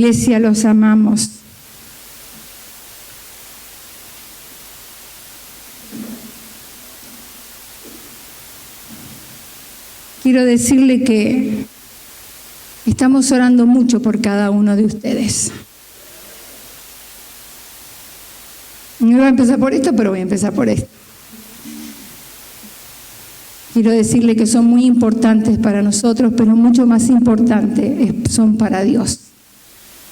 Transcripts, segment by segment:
Iglesia, los amamos. Quiero decirle que estamos orando mucho por cada uno de ustedes. No voy a empezar por esto, pero voy a empezar por esto. Quiero decirle que son muy importantes para nosotros, pero mucho más importantes son para Dios.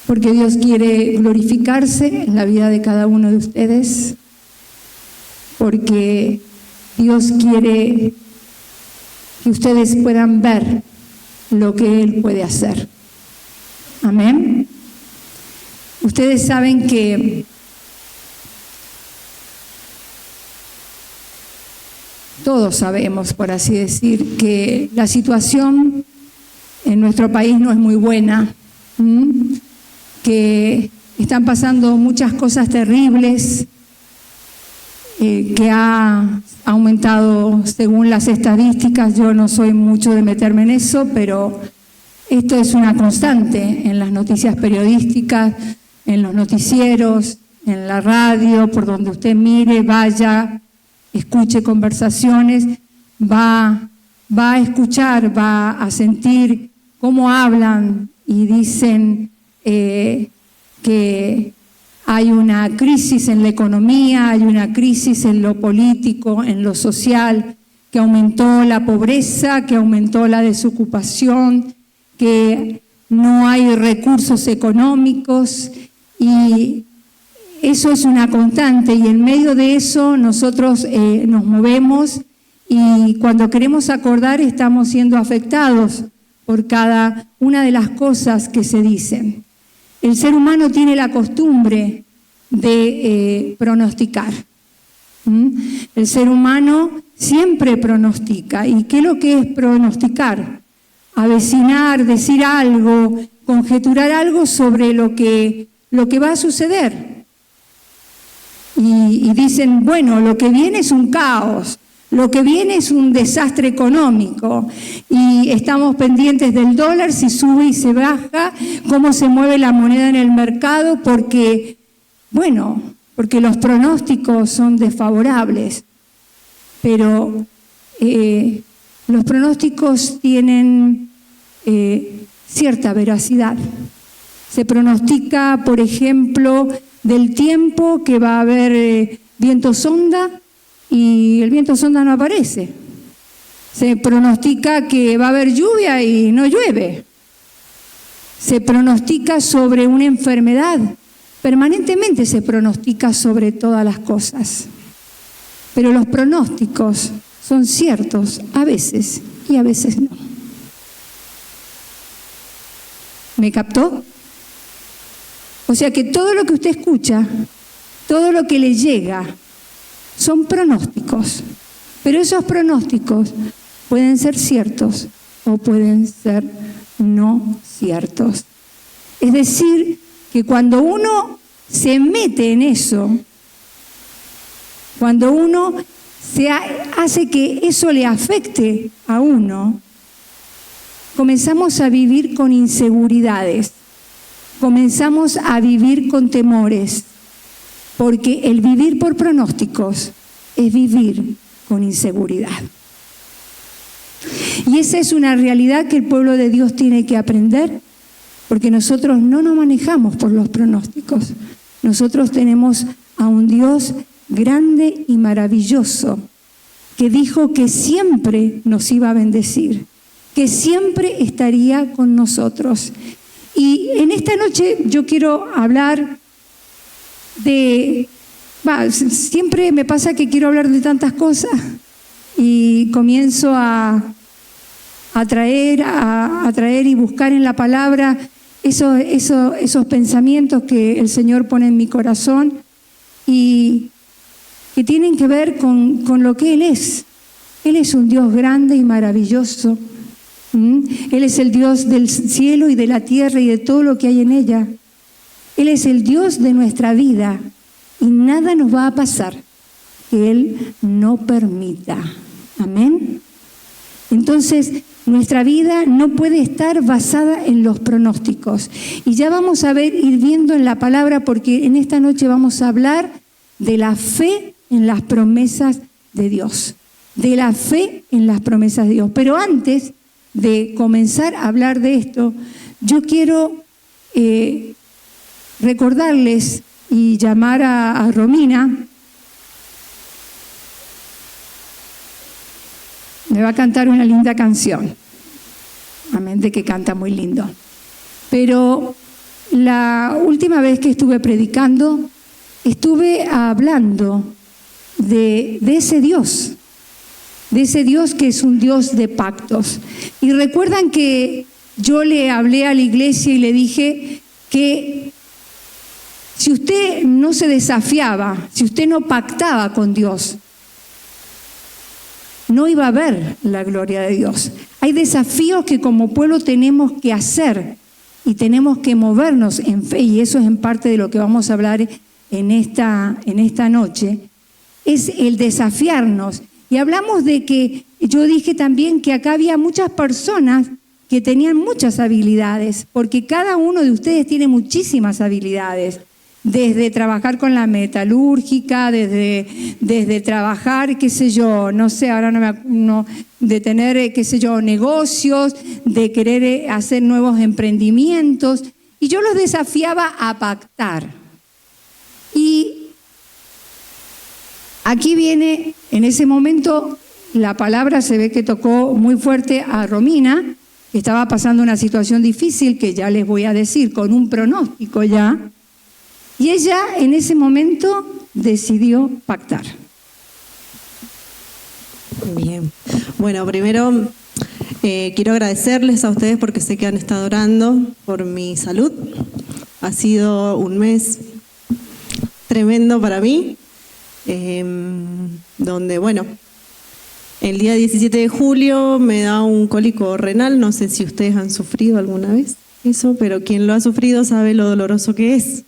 Porque Dios quiere glorificarse en la vida de cada uno de ustedes. Porque Dios quiere que ustedes puedan ver lo que Él puede hacer. Amén. Ustedes saben que todos sabemos, por así decir, que la situación en nuestro país no es muy buena, que están pasando muchas cosas terribles, que ha aumentado según las estadísticas. Yo no soy mucho de meterme en eso, pero esto es una constante en las noticias periodísticas, en los noticieros, en la radio, por donde usted mire, vaya, escuche conversaciones, va a escuchar, va a sentir cómo hablan y dicen que hay una crisis en la economía, hay una crisis en lo político, en lo social, que aumentó la pobreza, que aumentó la desocupación, que no hay recursos económicos, y eso es una constante, y en medio de eso nosotros nos movemos, y cuando queremos acordar estamos siendo afectados por cada una de las cosas que se dicen. El ser humano tiene la costumbre de pronosticar. El ser humano siempre pronostica. ¿Y qué es lo que es pronosticar? Avecinar, decir algo, conjeturar algo sobre lo que va a suceder. Y dicen, bueno, lo que viene es un caos, lo que viene es un desastre económico, y estamos pendientes del dólar, si sube y se baja, cómo se mueve la moneda en el mercado, porque los pronósticos son desfavorables. Pero los pronósticos tienen cierta veracidad. Se pronostica, por ejemplo, del tiempo que va a haber viento sonda, y el viento sonda no aparece. Se pronostica que va a haber lluvia y no llueve. Se pronostica sobre una enfermedad. Permanentemente se pronostica sobre todas las cosas. Pero los pronósticos son ciertos a veces y a veces no. ¿Me captó? O sea que todo lo que usted escucha, todo lo que le llega, son pronósticos, pero esos pronósticos pueden ser ciertos o pueden ser no ciertos. Es decir, que cuando uno se mete en eso, cuando uno hace que eso le afecte a uno, comenzamos a vivir con inseguridades, comenzamos a vivir con temores. Porque el vivir por pronósticos es vivir con inseguridad. Y esa es una realidad que el pueblo de Dios tiene que aprender, porque nosotros no nos manejamos por los pronósticos. Nosotros tenemos a un Dios grande y maravilloso que dijo que siempre nos iba a bendecir, que siempre estaría con nosotros. Y en esta noche yo quiero hablar siempre me pasa que quiero hablar de tantas cosas y comienzo a traer y buscar en la palabra esos pensamientos que el Señor pone en mi corazón y que tienen que ver con lo que Él es. Él es un Dios grande y maravilloso. Él es el Dios del cielo y de la tierra y de todo lo que hay en ella. Él es el Dios de nuestra vida y nada nos va a pasar que Él no permita. Amén. Entonces, nuestra vida no puede estar basada en los pronósticos. Y ya vamos a ir viendo en la palabra, porque en esta noche vamos a hablar de la fe en las promesas de Dios. De la fe en las promesas de Dios. Pero antes de comenzar a hablar de esto, yo quiero recordarles y llamar a Romina. Me va a cantar una linda canción. Amén, de que canta muy lindo. Pero la última vez que estuve predicando, estuve hablando de ese Dios que es un Dios de pactos. Y recuerdan que yo le hablé a la iglesia y le dije que si usted no se desafiaba, si usted no pactaba con Dios, no iba a ver la gloria de Dios. Hay desafíos que como pueblo tenemos que hacer y tenemos que movernos en fe, y eso es en parte de lo que vamos a hablar en esta noche, es el desafiarnos. Y hablamos de que, yo dije también que acá había muchas personas que tenían muchas habilidades, porque cada uno de ustedes tiene muchísimas habilidades, desde trabajar con la metalúrgica, desde trabajar, qué sé yo, no sé, ahora de tener, qué sé yo, negocios, de querer hacer nuevos emprendimientos. Y yo los desafiaba a pactar. Y aquí viene, en ese momento, la palabra se ve que tocó muy fuerte a Romina, que estaba pasando una situación difícil, que ya les voy a decir, con un pronóstico ya. Y ella en ese momento decidió pactar. Bien. Bueno, primero quiero agradecerles a ustedes porque sé que han estado orando por mi salud. Ha sido un mes tremendo para mí, donde, bueno, el día 17 de julio me da un cólico renal. No sé si ustedes han sufrido alguna vez eso, pero quien lo ha sufrido sabe lo doloroso que es.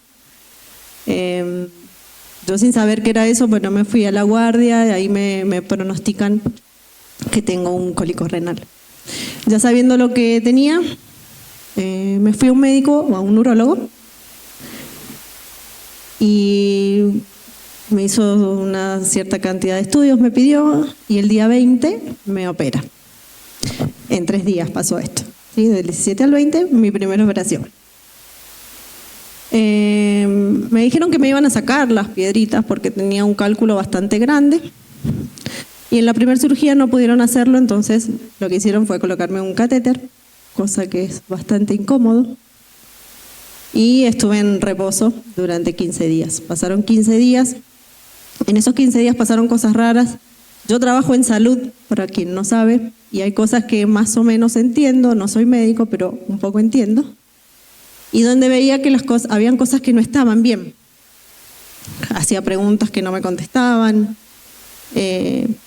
Yo sin saber qué era eso, bueno, me fui a la guardia y ahí me pronostican que tengo un cólico renal. Ya sabiendo lo que tenía, me fui a un médico o a un urólogo y me hizo una cierta cantidad de estudios, me pidió, y el día 20 me opera. En 3 días pasó esto, ¿sí? Del 17 al 20, mi primera operación. Me dijeron que me iban a sacar las piedritas porque tenía un cálculo bastante grande y en la primera cirugía no pudieron hacerlo, entonces lo que hicieron fue colocarme un catéter, cosa que es bastante incómodo, y estuve en reposo durante 15 días. Pasaron 15 días, en esos 15 días pasaron cosas raras. Yo trabajo en salud, para quien no sabe, y hay cosas que más o menos entiendo, no soy médico, pero un poco entiendo. Y donde veía que habían cosas que no estaban bien. Hacía preguntas que no me contestaban.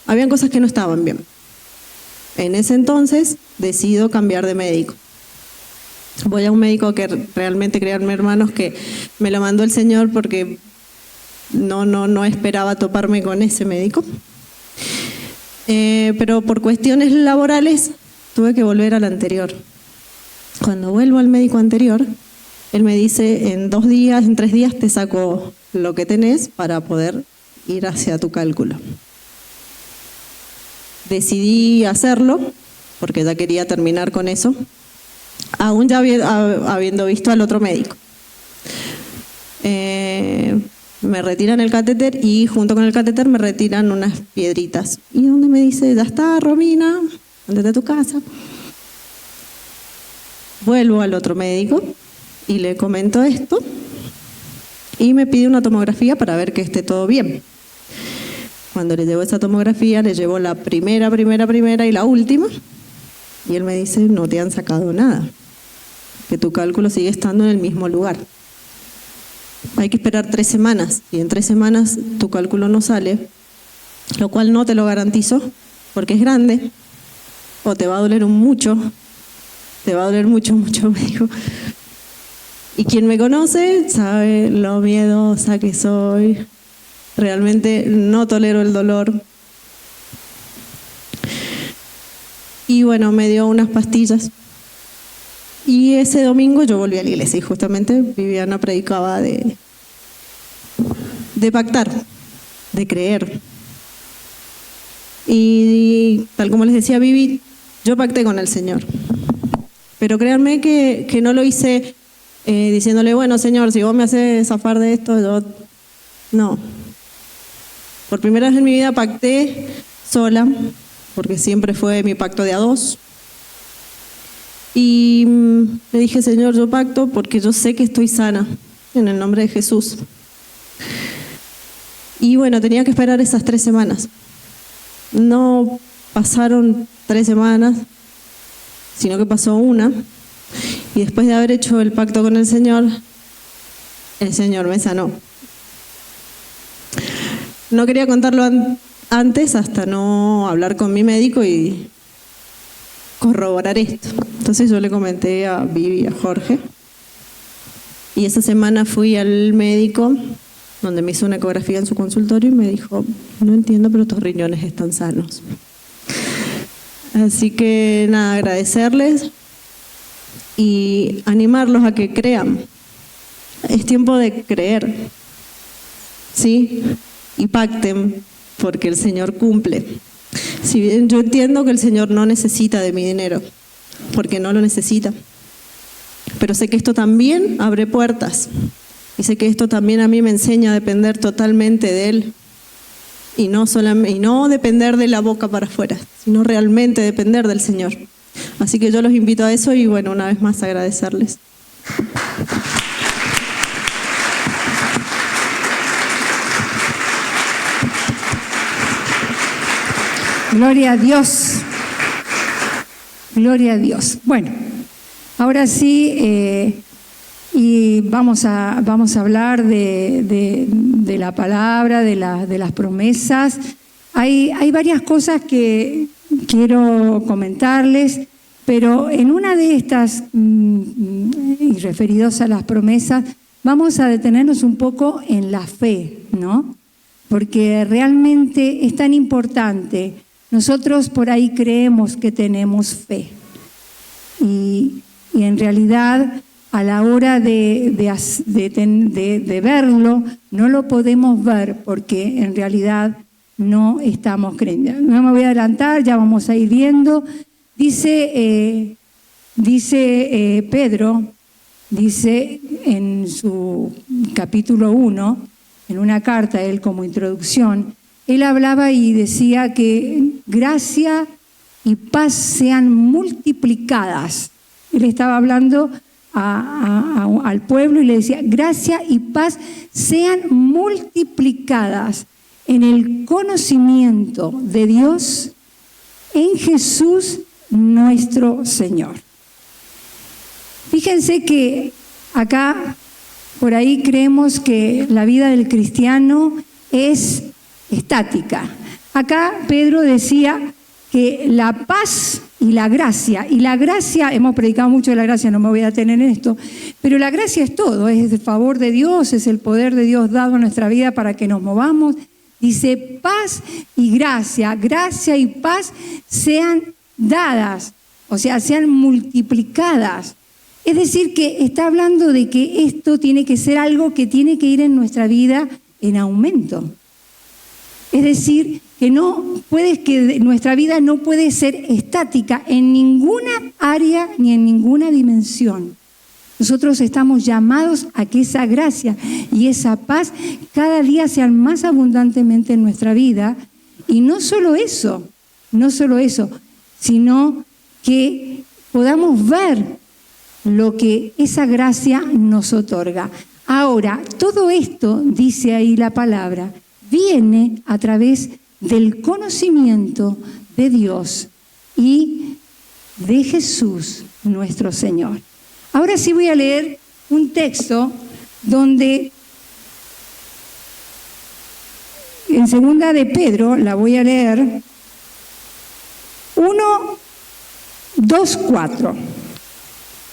Habían cosas que no estaban bien. En ese entonces decido cambiar de médico. Voy a un médico que realmente, créanme hermanos, que me lo mandó el Señor porque no esperaba toparme con ese médico. Pero por cuestiones laborales tuve que volver al anterior. Cuando vuelvo al médico anterior, él me dice, en 2 días, en 3 días te saco lo que tenés para poder ir hacia tu cálculo. Decidí hacerlo, porque ya quería terminar con eso, aún ya habiendo visto al otro médico. Me retiran el catéter y junto con el catéter me retiran unas piedritas. Y donde me dice, ya está, Romina, ándate a tu casa. Vuelvo al otro médico y le comento esto y me pide una tomografía para ver que esté todo bien. Cuando le llevo esa tomografía, le llevo la primera y la última, y él me dice, no te han sacado nada, que tu cálculo sigue estando en el mismo lugar. Hay que esperar 3 semanas, y en 3 semanas tu cálculo no sale, lo cual no te lo garantizo, porque es grande, o te va a doler mucho, me dijo. Y quien me conoce sabe lo miedosa que soy. Realmente no tolero el dolor. Y bueno, me dio unas pastillas. Y ese domingo yo volví a la iglesia y justamente Viviana predicaba de pactar, de creer. Y tal como les decía Vivi, yo pacté con el Señor. Pero créanme que no lo hice diciéndole, bueno, Señor, si vos me haces zafar de esto, yo... No. Por primera vez en mi vida pacté sola, porque siempre fue mi pacto de a dos. Y le dije, Señor, yo pacto porque yo sé que estoy sana, en el nombre de Jesús. Y bueno, tenía que esperar esas 3 semanas. No pasaron 3 semanas, sino que pasó una. Y después de haber hecho el pacto con el Señor me sanó. No quería contarlo antes hasta no hablar con mi médico y corroborar esto. Entonces yo le comenté a Vivi y a Jorge. Y esa semana fui al médico, donde me hizo una ecografía en su consultorio y me dijo, no entiendo, pero tus riñones están sanos. Así que nada, agradecerles y animarlos a que crean. Es tiempo de creer, ¿sí? Y pacten, porque el Señor cumple. Si bien yo entiendo que el Señor no necesita de mi dinero, porque no lo necesita, pero sé que esto también abre puertas, y sé que esto también a mí me enseña a depender totalmente de Él, y no depender de la boca para afuera, sino realmente depender del Señor. Así que yo los invito a eso y bueno, una vez más agradecerles. Gloria a Dios. Gloria a Dios. Bueno, ahora sí, y vamos a hablar de la palabra, de las promesas. Hay varias cosas que quiero comentarles, pero en una de estas, y referidos a las promesas, vamos a detenernos un poco en la fe, ¿no? Porque realmente es tan importante. Nosotros por ahí creemos que tenemos fe y en realidad a la hora de verlo no lo podemos ver porque en realidad no estamos creyendo. No me voy a adelantar, ya vamos a ir viendo. Dice Pedro, dice en su capítulo 1, en una carta, él como introducción, él hablaba y decía que gracia y paz sean multiplicadas. Él estaba hablando al pueblo y le decía, gracia y paz sean multiplicadas en el conocimiento de Dios en Jesús nuestro Señor. Fíjense que acá, por ahí creemos que la vida del cristiano es estática. Acá Pedro decía que la paz y la gracia, hemos predicado mucho de la gracia, no me voy a detener en esto, pero la gracia es todo, es el favor de Dios, es el poder de Dios dado a nuestra vida para que nos movamos. Dice paz y gracia y paz sean dadas, o sea, sean multiplicadas. Es decir, que está hablando de que esto tiene que ser algo que tiene que ir en nuestra vida en aumento. Es decir, que nuestra vida no puede ser estática en ninguna área ni en ninguna dimensión. Nosotros estamos llamados a que esa gracia y esa paz cada día sean más abundantemente en nuestra vida. Y no solo eso, sino que podamos ver lo que esa gracia nos otorga. Ahora, todo esto, dice ahí la palabra, viene a través del conocimiento de Dios y de Jesús nuestro Señor. Ahora sí voy a leer un texto donde en segunda de Pedro, la voy a leer, 1:2-4.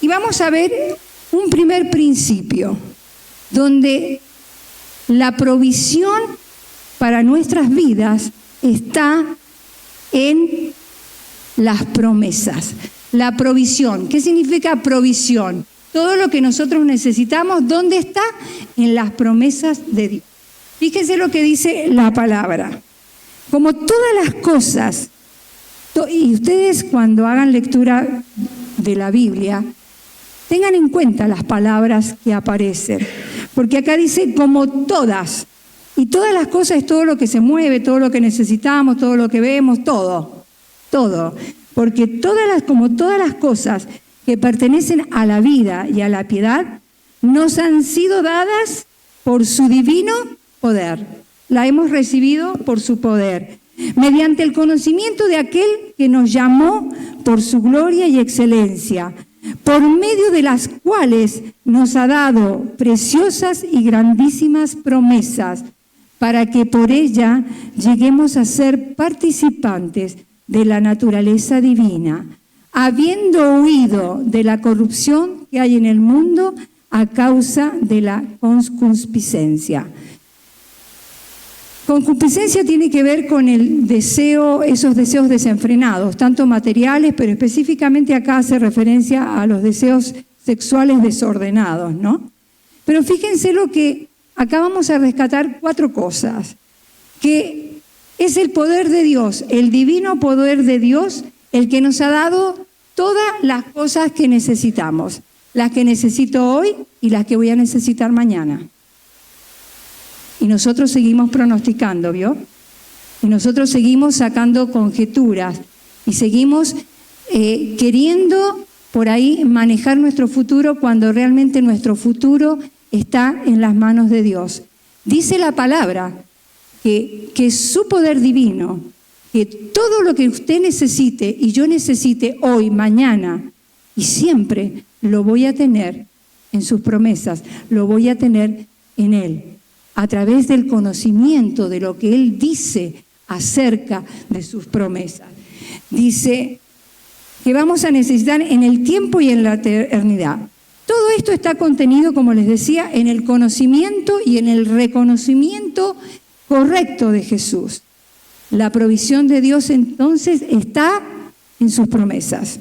Y vamos a ver un primer principio, donde la provisión para nuestras vidas está en las promesas. La provisión. ¿Qué significa provisión? Todo lo que nosotros necesitamos, ¿dónde está? En las promesas de Dios. Fíjense lo que dice la palabra. Como todas las cosas, y ustedes cuando hagan lectura de la Biblia, tengan en cuenta las palabras que aparecen. Porque acá dice como todas. Y todas las cosas es todo lo que se mueve, todo lo que necesitamos, todo lo que vemos, todo. Todo. Porque como todas las cosas que pertenecen a la vida y a la piedad, nos han sido dadas por su divino poder. La hemos recibido por su poder, mediante el conocimiento de aquel que nos llamó por su gloria y excelencia, por medio de las cuales nos ha dado preciosas y grandísimas promesas, para que por ella lleguemos a ser participantes de la naturaleza divina, habiendo huido de la corrupción que hay en el mundo a causa de la concupiscencia. Concupiscencia tiene que ver con el deseo, esos deseos desenfrenados, tanto materiales, pero específicamente acá hace referencia a los deseos sexuales desordenados, ¿no? Pero fíjense lo que acá vamos a rescatar 4 cosas, que es el poder de Dios, el divino poder de Dios, el que nos ha dado todas las cosas que necesitamos, las que necesito hoy y las que voy a necesitar mañana. Y nosotros seguimos pronosticando, ¿vio? Y nosotros seguimos sacando conjeturas y seguimos queriendo por ahí manejar nuestro futuro cuando realmente nuestro futuro está en las manos de Dios. Dice la palabra que su poder divino, que todo lo que usted necesite y yo necesite hoy, mañana y siempre, lo voy a tener en sus promesas, lo voy a tener en Él, a través del conocimiento de lo que Él dice acerca de sus promesas. Dice que vamos a necesitar en el tiempo y en la eternidad. Todo esto está contenido, como les decía, en el conocimiento y en el reconocimiento correcto de Jesús. La provisión de Dios entonces está en sus promesas.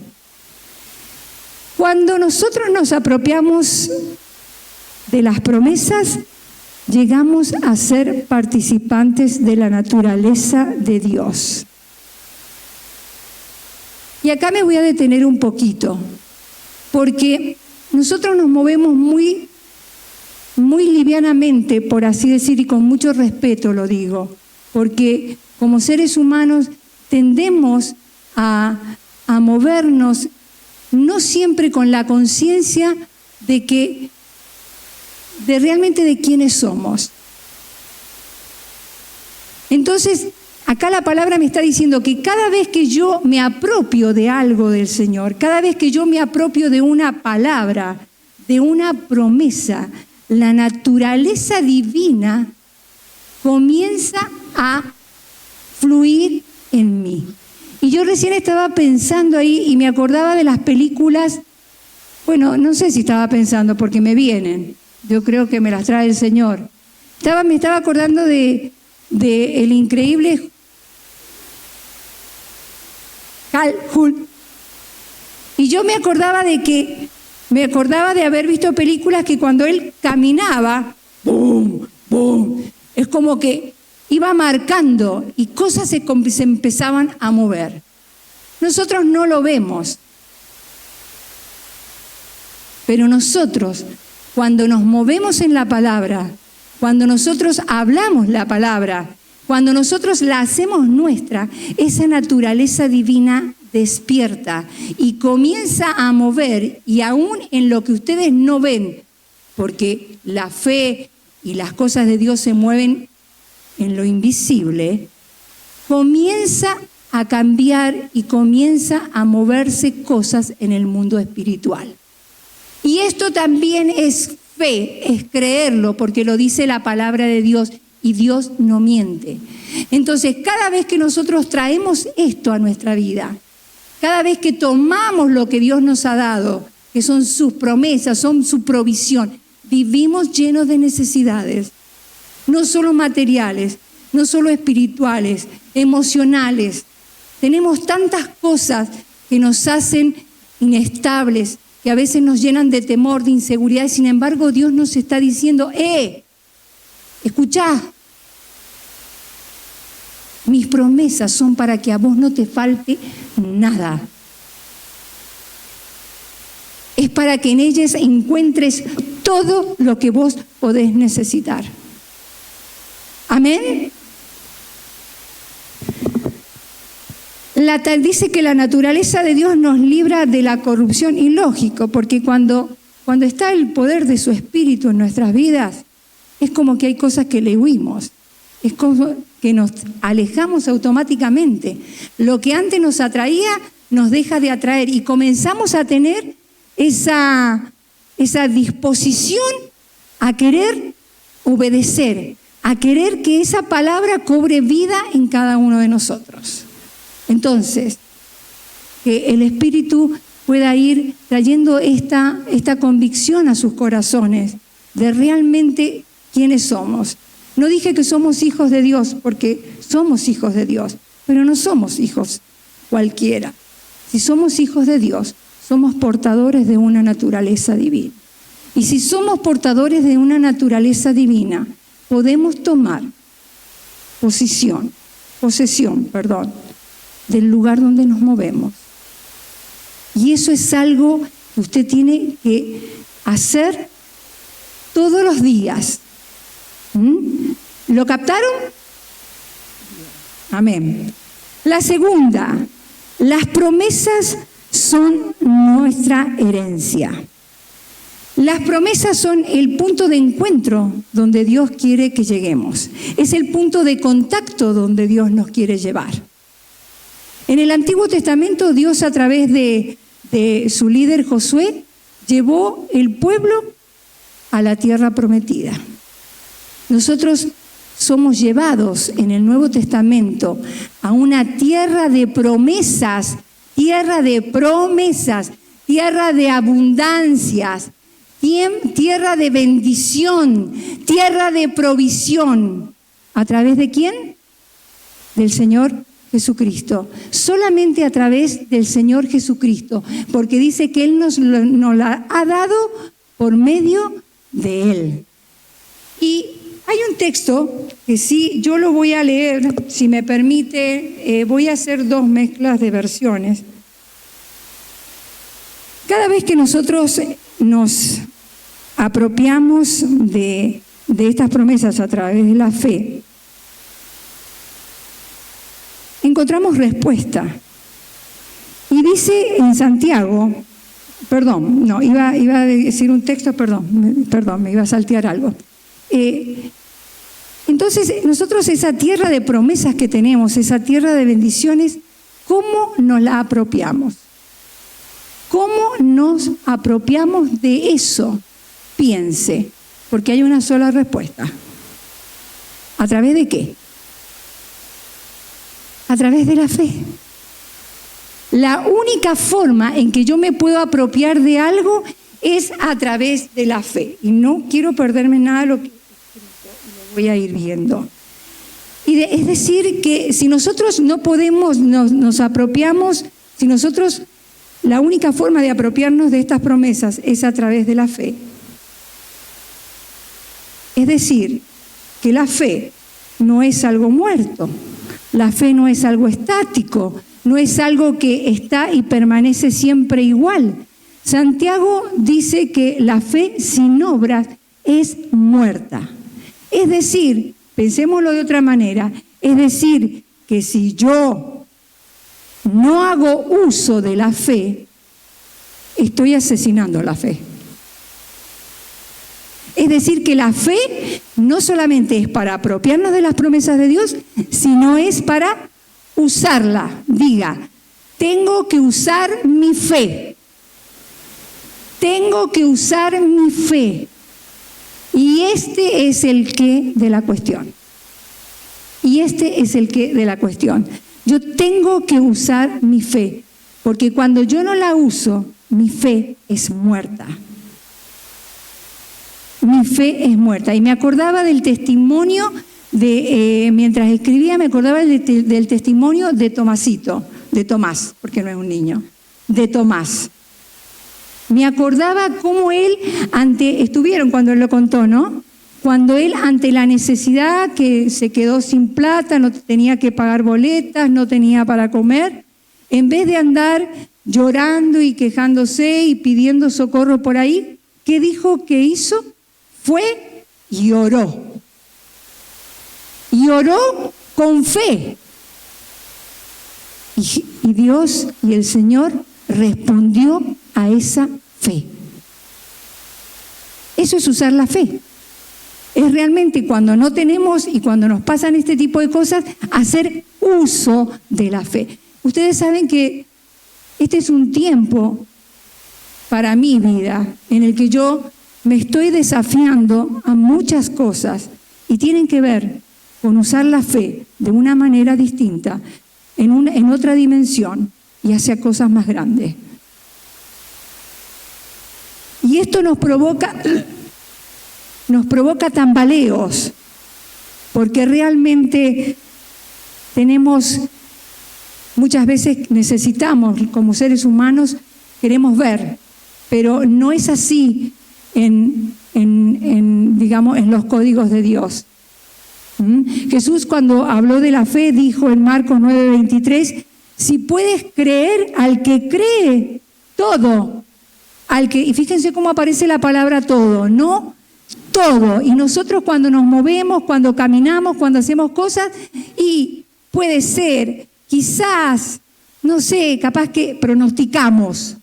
Cuando nosotros nos apropiamos de las promesas, llegamos a ser participantes de la naturaleza de Dios. Y acá me voy a detener un poquito, porque nosotros nos movemos muy livianamente, por así decir, y con mucho respeto lo digo, porque como seres humanos tendemos a movernos no siempre con la conciencia de realmente de quiénes somos. Entonces, acá la palabra me está diciendo que cada vez que yo me apropio de algo del Señor, cada vez que yo me apropio de una palabra, de una promesa, la naturaleza divina comienza a fluir en mí. Y yo recién estaba pensando ahí y me acordaba de las películas, bueno, no sé si estaba pensando porque me vienen, yo creo que me las trae el Señor. Me estaba acordando de el increíble Hulk. Y yo me acordaba de haber visto películas que cuando él caminaba, ¡boom! ¡Boom! Es como que iba marcando y cosas se empezaban a mover. Nosotros no lo vemos, pero nosotros, cuando nos movemos en la palabra, cuando nosotros hablamos la palabra, cuando nosotros la hacemos nuestra, esa naturaleza divina despierta y comienza a mover, y aún en lo que ustedes no ven, porque la fe y las cosas de Dios se mueven en lo invisible, comienza a cambiar y comienza a moverse cosas en el mundo espiritual. Y esto también es fe, es creerlo, porque lo dice la palabra de Dios y Dios no miente. Entonces, cada vez que nosotros traemos esto a nuestra vida, cada vez que tomamos lo que Dios nos ha dado, que son sus promesas, son su provisión, vivimos llenos de necesidades, no solo materiales, no solo espirituales, emocionales, Tenemos tantas cosas que nos hacen inestables, que a veces nos llenan de temor, de inseguridad, y sin embargo Dios nos está diciendo, escuchá, mis promesas son para que a vos no te falte nada. Es para que en ellas encuentres todo lo que vos podés necesitar. Amén. Dice que la naturaleza de Dios nos libra de la corrupción, y lógico, porque cuando está el poder de su Espíritu en nuestras vidas, es como que hay cosas que le huimos, es como que nos alejamos automáticamente. Lo que antes nos atraía, nos deja de atraer, y comenzamos a tener esa disposición a querer obedecer, a querer que esa palabra cobre vida en cada uno de nosotros. Entonces, que el Espíritu pueda ir trayendo esta convicción a sus corazones de realmente quiénes somos. No dije que somos hijos de Dios, porque somos hijos de Dios, pero no somos hijos cualquiera. Si somos hijos de Dios, somos portadores de una naturaleza divina. Y si somos portadores de una naturaleza divina, podemos tomar posesión, del lugar donde nos movemos. Y eso es algo que usted tiene que hacer todos los días. ¿Lo captaron? Amén. La segunda, las promesas son nuestra herencia. Las promesas son el punto de encuentro donde Dios quiere que lleguemos. Es el punto de contacto donde Dios nos quiere llevar. En el Antiguo Testamento, Dios, a través de su líder Josué, llevó el pueblo a la tierra prometida. Nosotros somos llevados en el Nuevo Testamento a una tierra de promesas, tierra de abundancias, tierra de bendición, tierra de provisión. ¿A través de quién? Del Señor Jesucristo. Solamente a través del Señor Jesucristo, porque dice que Él nos la ha dado por medio de Él. Y hay un texto que sí, yo lo voy a leer, si me permite, voy a hacer dos mezclas de versiones. Cada vez que nosotros nos apropiamos de estas promesas a través de la fe, encontramos respuesta. Y dice en Santiago, iba a decir un texto, me iba a saltear algo. Entonces, nosotros esa tierra de promesas que tenemos, esa tierra de bendiciones, ¿cómo nos la apropiamos? ¿Cómo nos apropiamos de eso? Piense, porque hay una sola respuesta. ¿A través de qué? A través de la fe. La única forma en que yo me puedo apropiar de algo es a través de la fe. Y no quiero perderme nada de lo que voy a ir viendo. Es decir, que si nosotros no podemos, nos apropiamos, la única forma de apropiarnos de estas promesas es a través de la fe. Es decir, que la fe no es algo muerto, la fe no es algo estático, no es algo que está y permanece siempre igual. Santiago dice que la fe sin obras es muerta. Es decir, pensémoslo de otra manera, es decir, que si yo no hago uso de la fe, estoy asesinando la fe. Es decir, que la fe no solamente es para apropiarnos de las promesas de Dios, sino es para usarla. Diga, tengo que usar mi fe. Tengo que usar mi fe. Y este es el qué de la cuestión. Yo tengo que usar mi fe, porque cuando yo no la uso, mi fe es muerta. Mi fe es muerta. Y me acordaba del testimonio mientras escribía, me acordaba del testimonio de Tomasito. de Tomás, porque no es un niño, de Tomás. Me acordaba cómo él, estuvieron cuando él lo contó, ¿no? Cuando él, ante la necesidad, que se quedó sin plata, no tenía que pagar boletas, no tenía para comer, en vez de andar llorando y quejándose y pidiendo socorro por ahí, ¿qué dijo que hizo? Fue y oró. Y oró con fe. Y Dios y el Señor respondió a esa fe. Eso es usar la fe. Es realmente cuando no tenemos y cuando nos pasan este tipo de cosas, hacer uso de la fe. Ustedes saben que este es un tiempo para mi vida en el que yo me estoy desafiando a muchas cosas y tienen que ver con usar la fe de una manera distinta, en otra dimensión y hacia cosas más grandes. Y esto nos provoca tambaleos, porque realmente muchas veces necesitamos, como seres humanos, queremos ver, pero no es así digamos, en los códigos de Dios. Jesús, cuando habló de la fe, dijo en Marcos 9:23, si puedes creer, al que cree, todo. Y fíjense cómo aparece la palabra todo, ¿no? Todo. Y nosotros cuando nos movemos, cuando caminamos, cuando hacemos cosas, y puede ser, quizás, no sé, capaz que pronosticamos,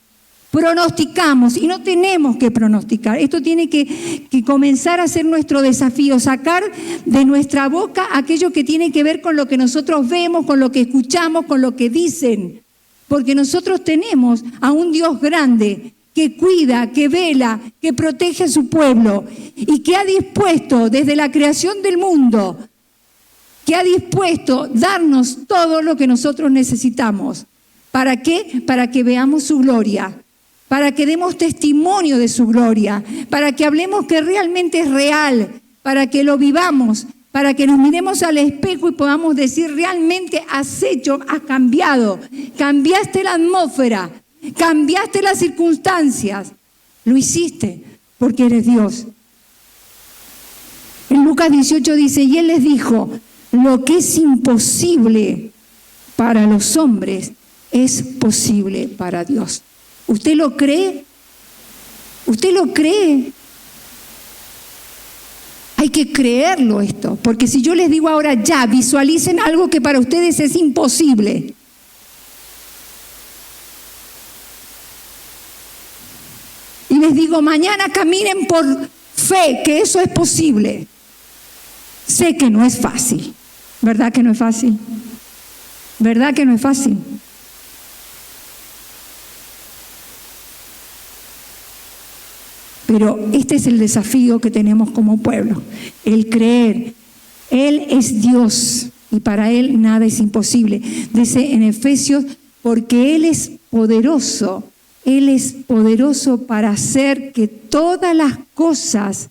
y no tenemos que pronosticar. Esto tiene que comenzar a ser nuestro desafío, sacar de nuestra boca aquello que tiene que ver con lo que nosotros vemos, con lo que escuchamos, con lo que dicen, porque nosotros tenemos a un Dios grande que cuida, que vela, que protege a su pueblo y que ha dispuesto desde la creación del mundo, que ha dispuesto darnos todo lo que nosotros necesitamos. ¿Para qué? Para que veamos su gloria, para que demos testimonio de su gloria, para que hablemos que realmente es real, para que lo vivamos, para que nos miremos al espejo y podamos decir realmente has hecho, has cambiado, cambiaste la atmósfera, cambiaste las circunstancias, lo hiciste porque eres Dios. En Lucas 18 dice, y Él les dijo, lo que es imposible para los hombres es posible para Dios. ¿Usted lo cree? ¿Usted lo cree? Hay que creerlo esto, porque si yo les digo ahora ya, visualicen algo que para ustedes es imposible. Y les digo, mañana caminen por fe, que eso es posible. Sé que no es fácil, ¿verdad que no es fácil? ¿Verdad que no es fácil? Pero este es el desafío que tenemos como pueblo, el creer. Él es Dios y para Él nada es imposible. Dice en Efesios, porque Él es poderoso para hacer que todas las cosas,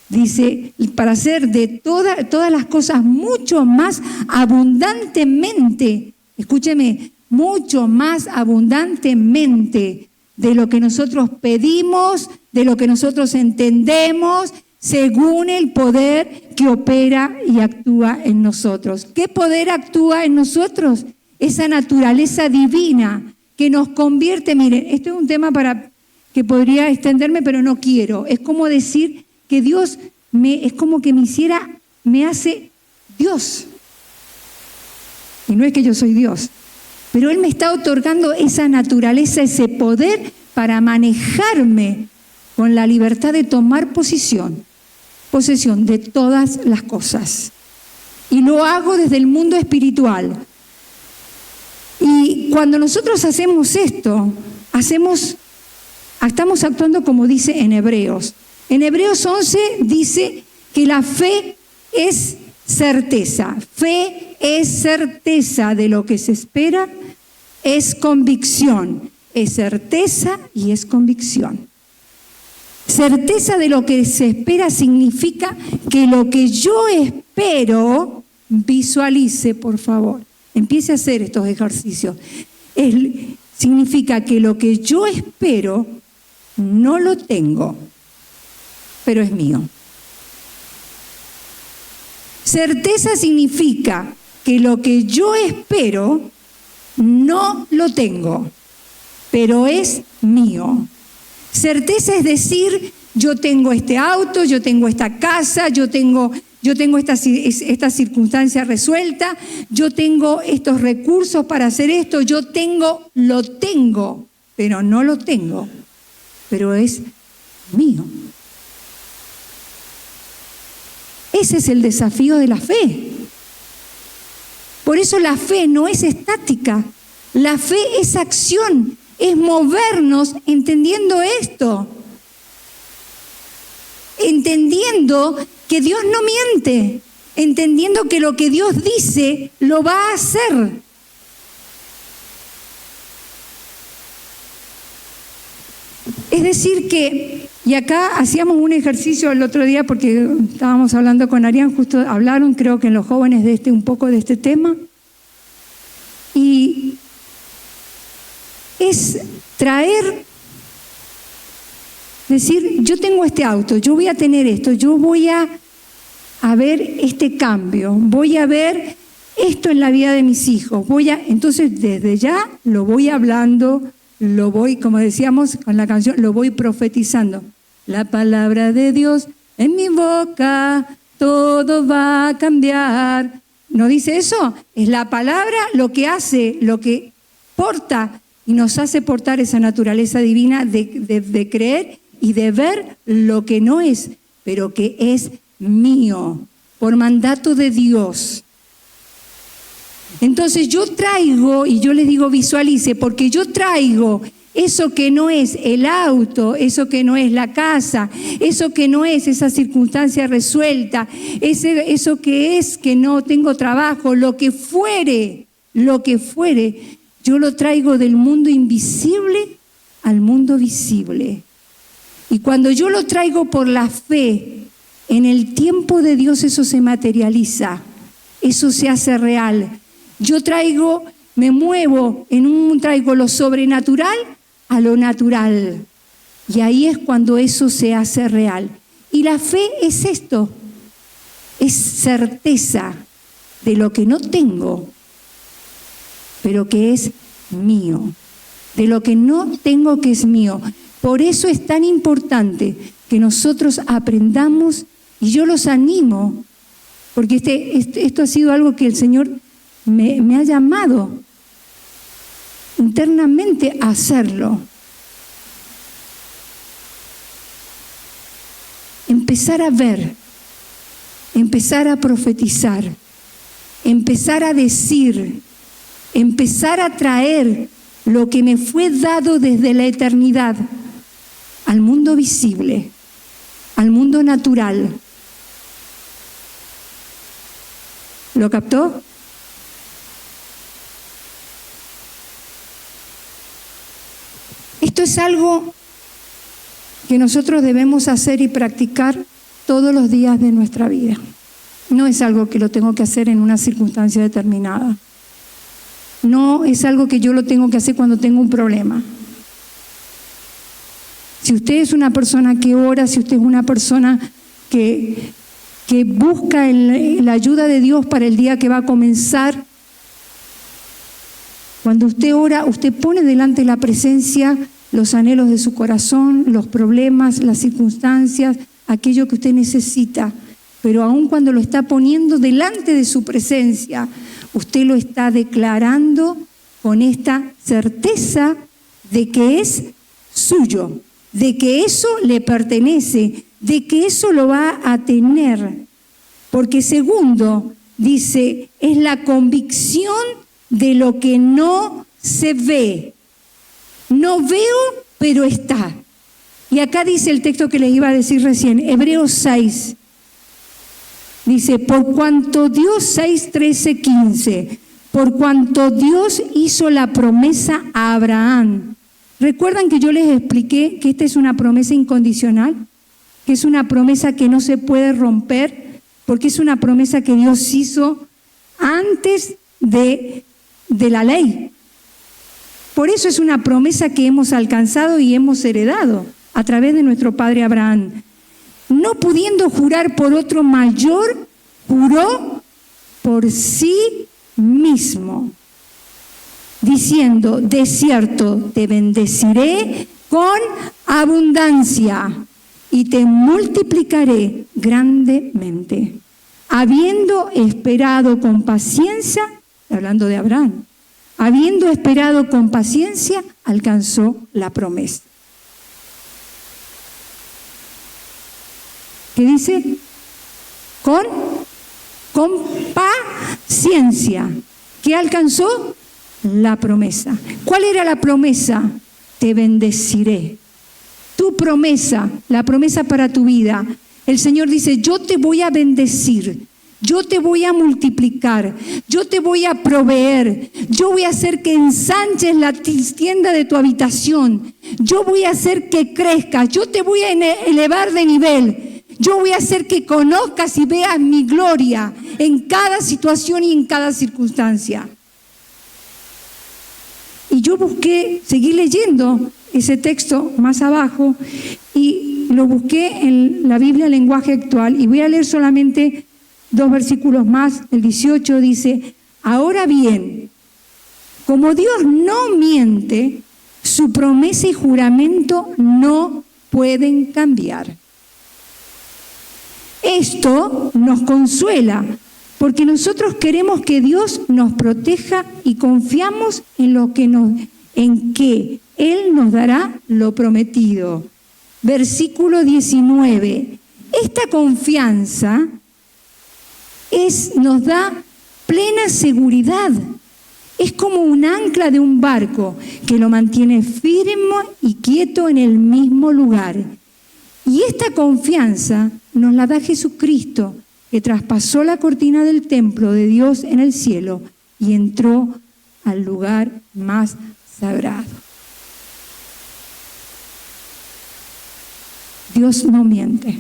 dice, para hacer de todas las cosas mucho más abundantemente, escúcheme, mucho más abundantemente de lo que nosotros pedimos, de lo que nosotros entendemos, según el poder que opera y actúa en nosotros. ¿Qué poder actúa en nosotros? Esa naturaleza divina que nos convierte. Miren, esto es un tema que podría extenderme, pero no quiero. Es como decir que Dios es como que me hace Dios. Y no es que yo soy Dios, pero Él me está otorgando esa naturaleza, ese poder para manejarme con la libertad de tomar posesión de todas las cosas. Y lo hago desde el mundo espiritual. Y cuando nosotros hacemos esto, estamos actuando como dice en Hebreos. En Hebreos 11 dice que la fe es certeza. Fe es certeza de lo que se espera, es convicción. Es certeza y es convicción. Certeza de lo que se espera significa que lo que yo espero, visualice, por favor. Empiece a hacer estos ejercicios. significa que lo que yo espero no lo tengo, pero es mío. Certeza significa que lo que yo espero no lo tengo, pero es mío. Certeza es decir, yo tengo este auto, yo tengo esta casa, yo tengo esta circunstancia resuelta, yo tengo estos recursos para hacer esto, lo tengo, pero no lo tengo, pero es mío. Ese es el desafío de la fe. Por eso la fe no es estática, la fe es acción, es movernos entendiendo esto. Entendiendo que Dios no miente, entendiendo que lo que Dios dice lo va a hacer. Es decir que, y acá hacíamos un ejercicio el otro día porque estábamos hablando con Arián, justo hablaron creo que en los jóvenes un poco de este tema, y es decir, yo tengo este auto, yo voy a tener esto, yo voy a ver este cambio, voy a ver esto en la vida de mis hijos, entonces desde ya lo voy hablando, lo voy, como decíamos con la canción, lo voy profetizando. La palabra de Dios en mi boca, todo va a cambiar. ¿No dice eso? Es la palabra lo que hace, lo que porta y nos hace portar esa naturaleza divina de creer y de ver lo que no es, pero que es mío, por mandato de Dios. Entonces yo traigo, y yo les digo visualice, porque yo traigo eso que no es el auto, eso que no es la casa, eso que no es esa circunstancia resuelta, eso que es que no tengo trabajo, lo que fuere, yo lo traigo del mundo invisible al mundo visible. Y cuando yo lo traigo por la fe, en el tiempo de Dios eso se materializa, eso se hace real. Yo me muevo traigo lo sobrenatural a lo natural. Y ahí es cuando eso se hace real. Y la fe es esto, es certeza de lo que no tengo, pero que es mío, de lo que no tengo que es mío. Por eso es tan importante que nosotros aprendamos, y yo los animo, porque esto ha sido algo que el Señor me ha llamado internamente a hacerlo. Empezar a ver, empezar a profetizar, empezar a decir, empezar a traer lo que me fue dado desde la eternidad al mundo visible, al mundo natural. ¿Lo captó? Esto es algo que nosotros debemos hacer y practicar todos los días de nuestra vida. No es algo que lo tengo que hacer en una circunstancia determinada. No es algo que yo lo tengo que hacer cuando tengo un problema. Si usted es una persona que ora, si usted es una persona que busca la ayuda de Dios para el día que va a comenzar, cuando usted ora, usted pone delante de la presencia los anhelos de su corazón, los problemas, las circunstancias, aquello que usted necesita. Pero aun cuando lo está poniendo delante de su presencia, usted lo está declarando con esta certeza de que es suyo, de que eso le pertenece, de que eso lo va a tener. Porque segundo, dice, es la convicción de lo que no se ve. No veo, pero está. Y acá dice el texto que les iba a decir recién, Hebreos 6. Dice, por cuanto Dios, 6, 13, 15, por cuanto Dios hizo la promesa a Abraham. ¿Recuerdan que yo les expliqué que esta es una promesa incondicional? Que es una promesa que no se puede romper, porque es una promesa que Dios hizo antes de la ley. Por eso es una promesa que hemos alcanzado y hemos heredado a través de nuestro padre Abraham. No pudiendo jurar por otro mayor, juró por sí mismo, diciendo: de cierto te bendeciré con abundancia y te multiplicaré grandemente. Habiendo esperado con paciencia, hablando de Abraham, habiendo esperado con paciencia, alcanzó la promesa. ¿Qué dice? Con paciencia. ¿Qué alcanzó? La promesa. ¿Cuál era la promesa? Te bendeciré. Tu promesa, la promesa para tu vida. El Señor dice: yo te voy a bendecir, yo te voy a multiplicar, yo te voy a proveer, yo voy a hacer que ensanches la tienda de tu habitación, yo voy a hacer que crezcas, yo te voy a elevar de nivel, yo voy a hacer que conozcas y veas mi gloria en cada situación y en cada circunstancia. Y yo busqué, seguí leyendo ese texto más abajo y lo busqué en la Biblia lenguaje actual, y voy a leer solamente 2 versículos más. El 18 dice: ahora bien, como Dios no miente, su promesa y juramento no pueden cambiar. Esto nos consuela, porque nosotros queremos que Dios nos proteja y confiamos en que Él nos dará lo prometido. Versículo 19. Esta confianza nos da plena seguridad. Es como un ancla de un barco que lo mantiene firme y quieto en el mismo lugar. Y esta confianza nos la da Jesucristo, que traspasó la cortina del templo de Dios en el cielo y entró al lugar más sagrado. Dios no miente.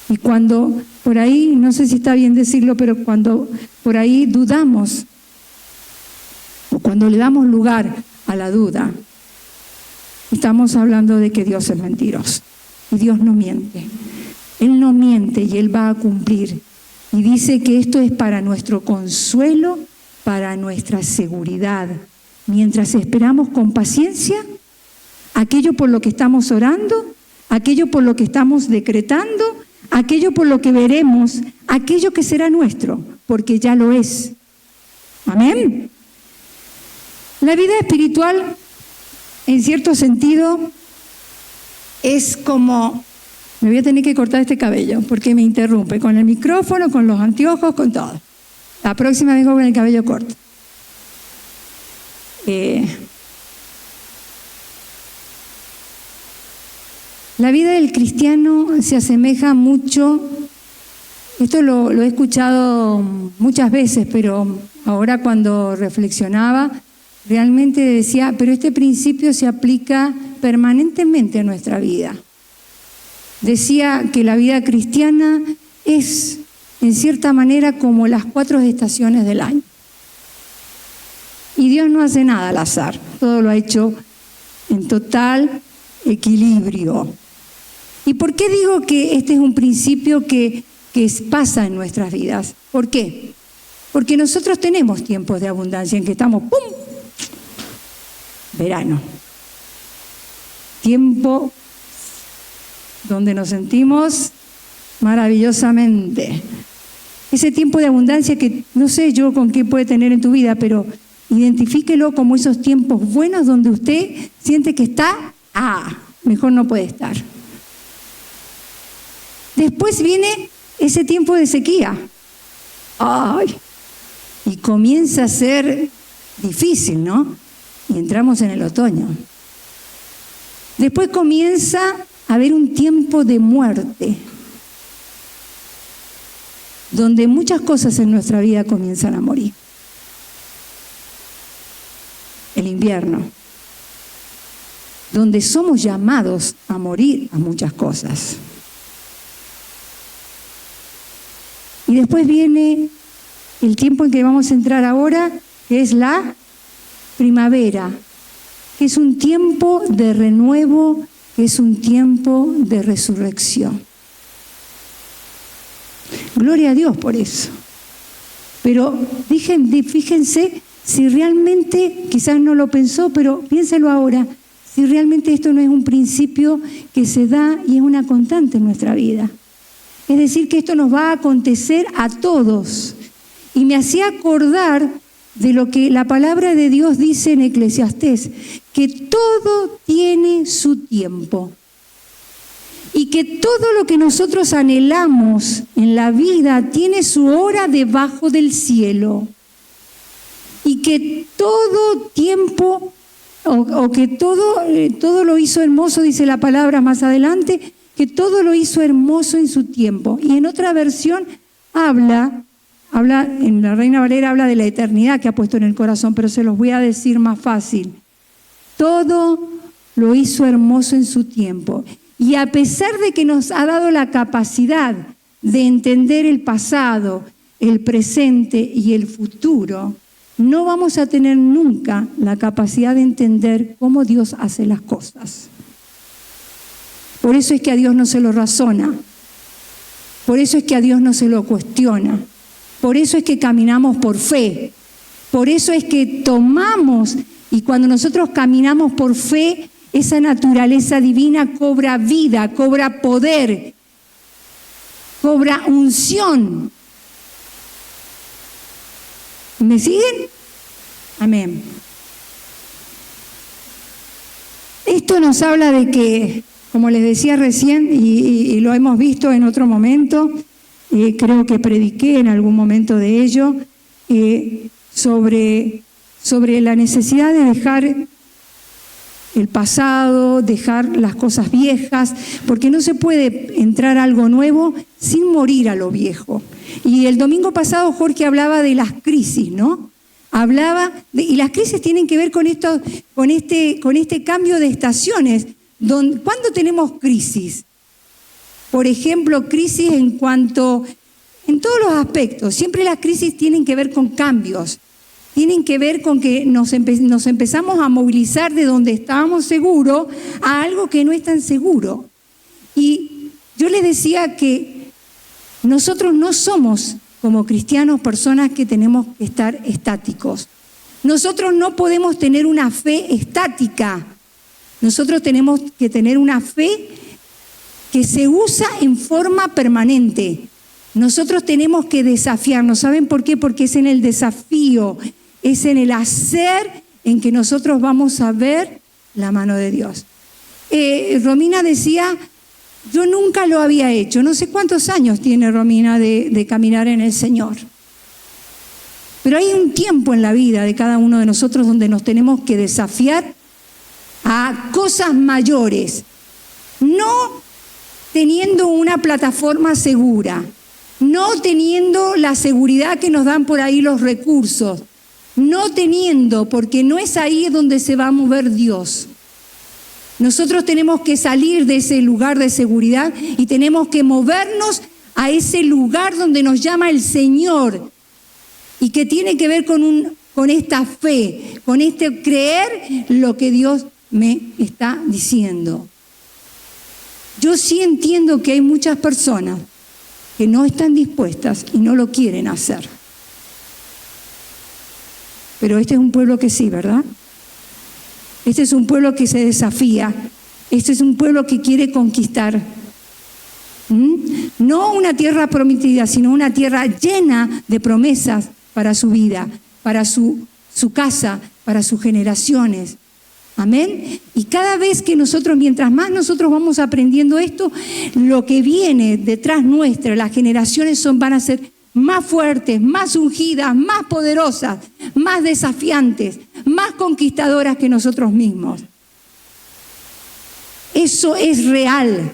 Y cuando por ahí, no sé si está bien decirlo, pero cuando por ahí dudamos o cuando le damos lugar a la duda, estamos hablando de que Dios es mentiroso. Y Dios no miente. Él no miente y Él va a cumplir. Y dice que esto es para nuestro consuelo, para nuestra seguridad. Mientras esperamos con paciencia aquello por lo que estamos orando, aquello por lo que estamos decretando, aquello por lo que veremos, aquello que será nuestro, porque ya lo es. Amén. La vida espiritual, en cierto sentido, es como... Me voy a tener que cortar este cabello porque me interrumpe con el micrófono, con los anteojos, con todo. La próxima vengo con el cabello corto. La vida del cristiano se asemeja mucho, esto lo he escuchado muchas veces, pero ahora cuando reflexionaba, realmente decía, pero este principio se aplica permanentemente a nuestra vida. Decía que la vida cristiana es, en cierta manera, como las 4 estaciones del año. Y Dios no hace nada al azar, todo lo ha hecho en total equilibrio. ¿Y por qué digo que este es un principio que pasa en nuestras vidas? ¿Por qué? Porque nosotros tenemos tiempos de abundancia en que estamos, ¡pum!, verano. Tiempo donde nos sentimos maravillosamente. Ese tiempo de abundancia que no sé yo con qué puede tener en tu vida, pero identifíquelo como esos tiempos buenos donde usted siente que está, mejor no puede estar. Después viene ese tiempo de sequía. Y comienza a ser difícil, ¿no? Y entramos en el otoño. Después comienza a haber un tiempo de muerte, donde muchas cosas en nuestra vida comienzan a morir. El invierno, donde somos llamados a morir a muchas cosas. Y después viene el tiempo en que vamos a entrar ahora, que es la primavera, que es un tiempo de renuevo, que es un tiempo de resurrección. Gloria a Dios por eso. Pero fíjense si realmente, quizás no lo pensó, pero piénselo ahora, si realmente esto no es un principio que se da y es una constante en nuestra vida. Es decir, que esto nos va a acontecer a todos. Y me hacía acordar de lo que la palabra de Dios dice en Eclesiastés, que todo tiene su tiempo. Y que todo lo que nosotros anhelamos en la vida tiene su hora debajo del cielo. Y que todo tiempo, o que todo lo hizo hermoso, dice la palabra más adelante, que todo lo hizo hermoso en su tiempo. Y en otra versión habla, en la Reina Valera habla de la eternidad que ha puesto en el corazón, pero se los voy a decir más fácil. Todo lo hizo hermoso en su tiempo. Y a pesar de que nos ha dado la capacidad de entender el pasado, el presente y el futuro, no vamos a tener nunca la capacidad de entender cómo Dios hace las cosas. Por eso es que a Dios no se lo razona. Por eso es que a Dios no se lo cuestiona. Por eso es que caminamos por fe. Por eso es que tomamos, y cuando nosotros caminamos por fe, esa naturaleza divina cobra vida, cobra poder, cobra unción. ¿Me siguen? Amén. Esto nos habla de que, como les decía recién, y lo hemos visto en otro momento, creo que prediqué en algún momento de ello, sobre la necesidad de dejar el pasado, dejar las cosas viejas, porque no se puede entrar a algo nuevo sin morir a lo viejo. Y el domingo pasado Jorge hablaba de las crisis, ¿no? Y las crisis tienen que ver con este cambio de estaciones. ¿Cuándo tenemos crisis? Por ejemplo, crisis en todos los aspectos. Siempre las crisis tienen que ver con cambios. Tienen que ver con que nos empezamos a movilizar de donde estábamos seguros a algo que no es tan seguro. Y yo les decía que nosotros no somos, como cristianos, personas que tenemos que estar estáticos. Nosotros no podemos tener una fe estática. Nosotros tenemos que tener una fe que se usa en forma permanente. Nosotros tenemos que desafiarnos. ¿Saben por qué? Porque es en el desafío, es en el hacer en que nosotros vamos a ver la mano de Dios. Romina decía, yo nunca lo había hecho. No sé cuántos años tiene Romina de caminar en el Señor. Pero hay un tiempo en la vida de cada uno de nosotros donde nos tenemos que desafiar a cosas mayores, no teniendo una plataforma segura, no teniendo la seguridad que nos dan por ahí los recursos, no teniendo, porque no es ahí donde se va a mover Dios. Nosotros tenemos que salir de ese lugar de seguridad y tenemos que movernos a ese lugar donde nos llama el Señor y que tiene que ver con esta fe, con este creer lo que Dios me está diciendo. Yo sí entiendo que hay muchas personas que no están dispuestas y no lo quieren hacer. Pero este es un pueblo que sí, ¿verdad? Este es un pueblo que se desafía. Este es un pueblo que quiere conquistar. No una tierra prometida, sino una tierra llena de promesas para su vida, para su casa, para sus generaciones. Amén. Y cada vez que mientras más nosotros vamos aprendiendo esto, lo que viene detrás nuestra, las generaciones van a ser más fuertes, más ungidas, más poderosas, más desafiantes, más conquistadoras que nosotros mismos. Eso es real.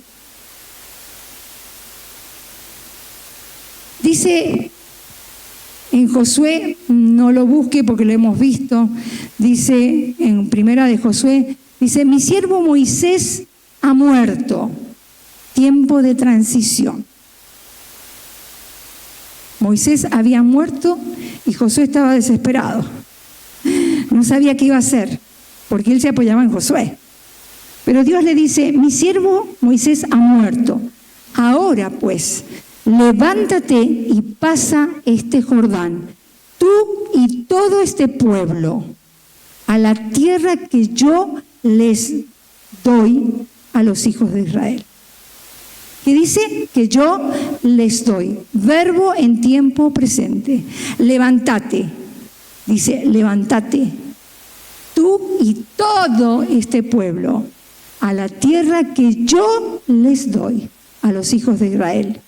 Dice en Josué, no lo busque porque lo hemos visto, dice en Primera de Josué, dice, mi siervo Moisés ha muerto, tiempo de transición. Moisés había muerto y Josué estaba desesperado. no sabía qué iba a hacer, porque él se apoyaba en Josué. Pero Dios le dice, mi siervo Moisés ha muerto. Ahora pues, levántate y pasa este Jordán, tú y todo este pueblo, a la tierra que yo les doy a los hijos de Israel. Que dice que yo les doy, verbo en tiempo presente. Levántate, dice, levántate, tú y todo este pueblo, a la tierra que yo les doy a los hijos de Israel.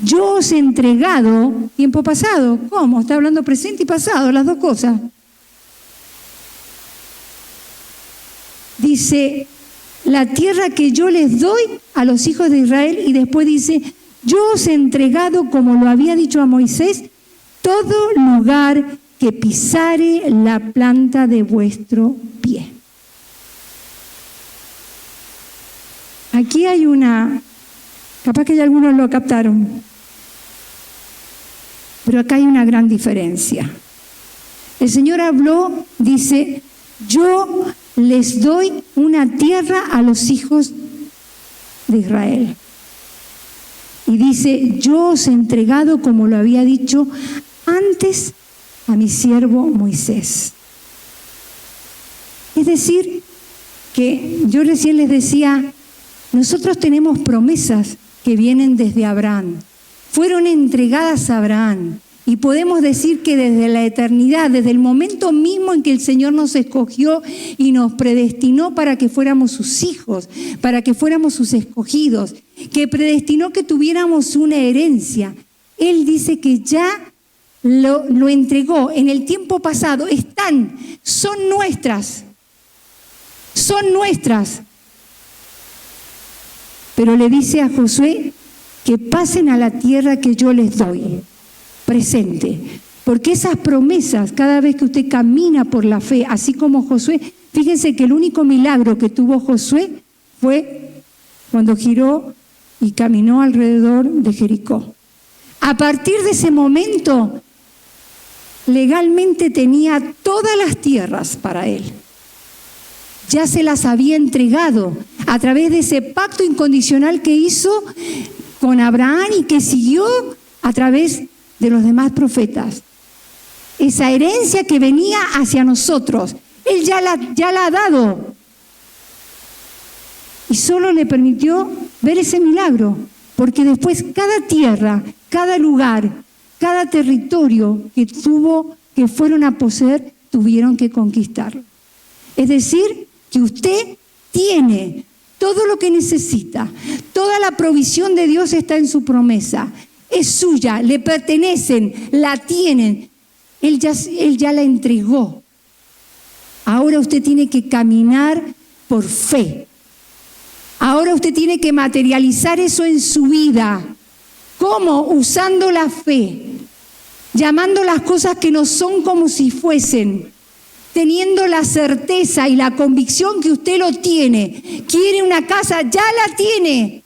Yo os he entregado, tiempo pasado, ¿cómo? Está hablando presente y pasado, las dos cosas. Dice, la tierra que yo les doy a los hijos de Israel, y después dice, yo os he entregado, como lo había dicho a Moisés, todo lugar que pisare la planta de vuestro pie. Aquí hay una, capaz que ya algunos lo captaron, pero acá hay una gran diferencia. El Señor habló, dice, yo les doy una tierra a los hijos de Israel. Y dice, yo os he entregado, como lo había dicho antes, a mi siervo Moisés. Es decir, que yo recién les decía, nosotros tenemos promesas que vienen desde Abraham. Fueron entregadas a Abraham. Y podemos decir que desde la eternidad, desde el momento mismo en que el Señor nos escogió y nos predestinó para que fuéramos sus hijos, para que fuéramos sus escogidos, que predestinó que tuviéramos una herencia, Él dice que ya lo entregó en el tiempo pasado. Son nuestras. Pero le dice a Josué que pasen a la tierra que yo les doy. Presente, porque esas promesas, cada vez que usted camina por la fe, así como Josué, fíjense que el único milagro que tuvo Josué fue cuando giró y caminó alrededor de Jericó. A partir de ese momento, legalmente tenía todas las tierras para él. Ya se las había entregado a través de ese pacto incondicional que hizo con Abraham y que siguió a través de los demás profetas. Esa herencia que venía hacia nosotros, Él ya la ha dado. Y solo le permitió ver ese milagro, porque después cada tierra, cada lugar, cada territorio que fueron a poseer, tuvieron que conquistarlo. Es decir, que usted tiene todo lo que necesita, toda la provisión de Dios está en su promesa. Es suya, le pertenecen, la tienen. Él ya la entregó. Ahora usted tiene que caminar por fe. Ahora usted tiene que materializar eso en su vida. ¿Cómo? Usando la fe. Llamando las cosas que no son como si fuesen. Teniendo la certeza y la convicción que usted lo tiene. Quiere una casa, ya la tiene.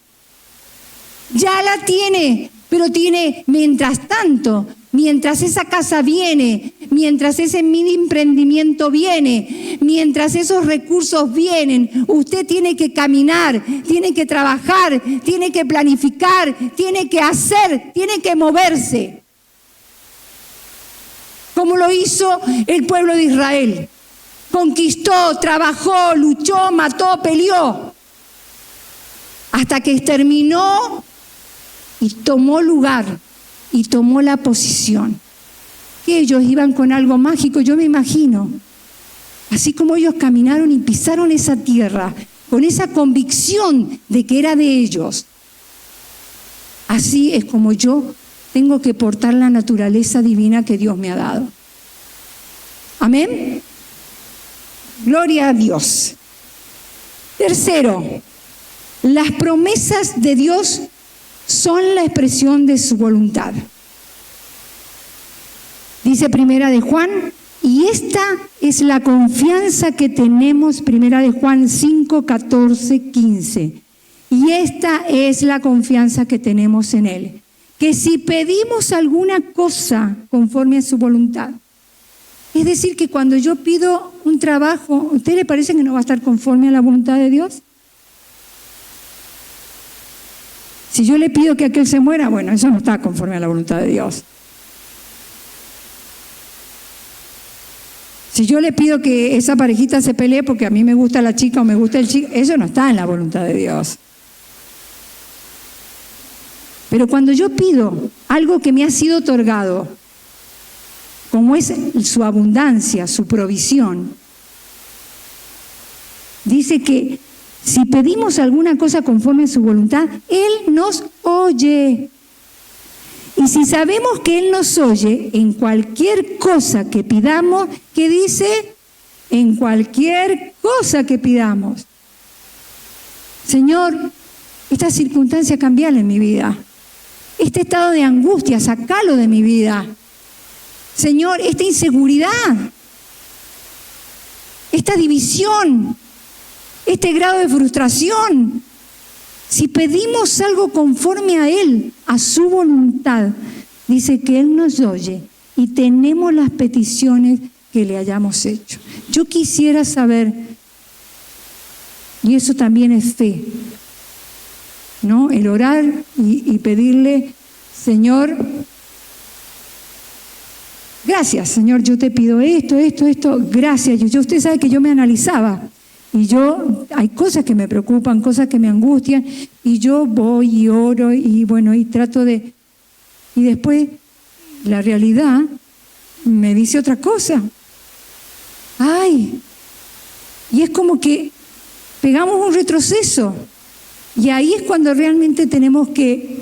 Ya la tiene. Pero tiene, mientras tanto, mientras esa casa viene, mientras ese mini emprendimiento viene, mientras esos recursos vienen, usted tiene que caminar, tiene que trabajar, tiene que planificar, tiene que hacer, tiene que moverse. Como lo hizo el pueblo de Israel. Conquistó, trabajó, luchó, mató, peleó. Hasta que exterminó y tomó lugar y tomó la posición. Que ellos iban con algo mágico, yo me imagino. Así como ellos caminaron y pisaron esa tierra con esa convicción de que era de ellos. Así es como yo tengo que portar la naturaleza divina que Dios me ha dado. Amén. Gloria a Dios. Tercero, las promesas de Dios son la expresión de su voluntad. Dice Primera de Juan, y esta es la confianza que tenemos, Primera de Juan 5, 14, 15. Y esta es la confianza que tenemos en Él, que si pedimos alguna cosa conforme a su voluntad, Es decir, que cuando yo pido un trabajo, ¿a usted le parece que no va a estar conforme a la voluntad de Dios? Si yo le pido que aquel se muera, bueno, eso no está conforme a la voluntad de Dios. Si yo le pido que esa parejita se pelee porque a mí me gusta la chica o me gusta el chico, eso no está en la voluntad de Dios. Pero cuando yo pido algo que me ha sido otorgado, como es su abundancia, su provisión, dice que si pedimos alguna cosa conforme a su voluntad, Él nos oye. Y si sabemos que Él nos oye en cualquier cosa que pidamos, ¿qué dice? En cualquier cosa que pidamos. Señor, esta circunstancia cambiala en mi vida. Este estado de angustia, sacalo de mi vida. Señor, esta inseguridad, esta división, este grado de frustración. Si pedimos algo conforme a Él, a su voluntad, dice que Él nos oye y tenemos las peticiones que le hayamos hecho. Yo quisiera saber, y eso también es fe, ¿no? El orar y pedirle, Señor, gracias, Señor, yo te pido esto, gracias. Usted sabe que yo me analizaba y hay cosas que me preocupan, cosas que me angustian y yo voy y oro y bueno, y trato de... Y después la realidad me dice otra cosa. Ay, y es como que pegamos un retroceso. Y ahí es cuando realmente tenemos que,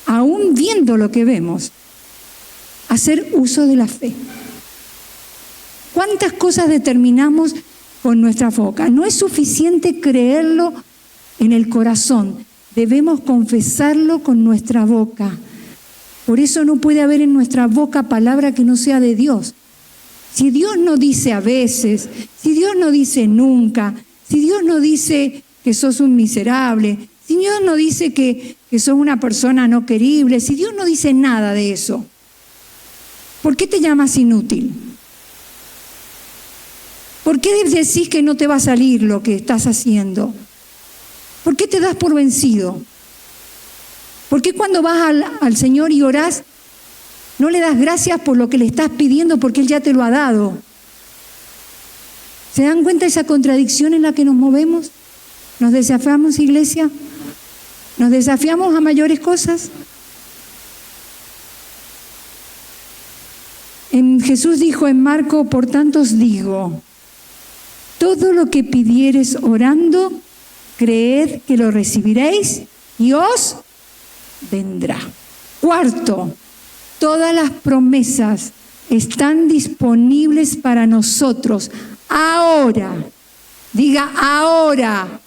aún viendo lo que vemos, hacer uso de la fe. ¿Cuántas cosas determinamos con nuestra boca? No es suficiente creerlo en el corazón, debemos confesarlo con nuestra boca. Por eso no puede haber en nuestra boca palabra que no sea de Dios. Si Dios no dice a veces, si Dios no dice nunca, si Dios no dice que sos un miserable, si Dios no dice que sos una persona no querible, si Dios no dice nada de eso, ¿por qué te llamas inútil? ¿Por qué decís que no te va a salir lo que estás haciendo? ¿Por qué te das por vencido? ¿Por qué cuando vas al Señor y orás, no le das gracias por lo que le estás pidiendo porque Él ya te lo ha dado? ¿Se dan cuenta de esa contradicción en la que nos movemos? ¿Nos desafiamos, iglesia? ¿Nos desafiamos a mayores cosas? Jesús dijo en Marco, por tanto os digo, todo lo que pidiereis orando, creed que lo recibiréis y os vendrá. Cuarto, todas las promesas están disponibles para nosotros ahora. Diga ahora.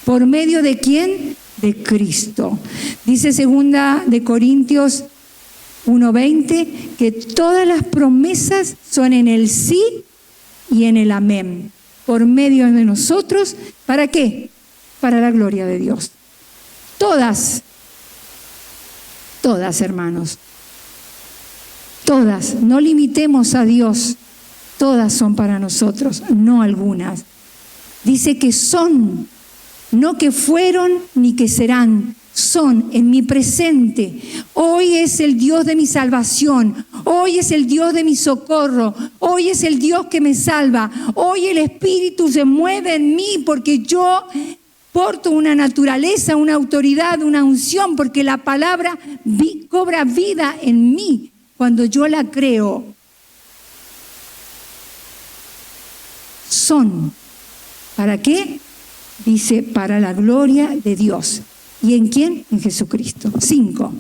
¿Por medio de quién? De Cristo. Dice 2 de Corintios 1:20 que todas las promesas son en el sí y en el amén. Por medio de nosotros, ¿para qué? Para la gloria de Dios. Todas, hermanos. Todas, no limitemos a Dios. Todas son para nosotros, no algunas. Dice que son, no que fueron ni que serán, son en mi presente. Hoy es el Dios de mi salvación, hoy es el Dios de mi socorro, hoy es el Dios que me salva, hoy el Espíritu se mueve en mí porque yo porto una naturaleza, una autoridad, una unción, porque la palabra cobra vida en mí cuando yo la creo. Son, ¿para qué? Dice, para la gloria de Dios. ¿Y en quién? En Jesucristo. 5.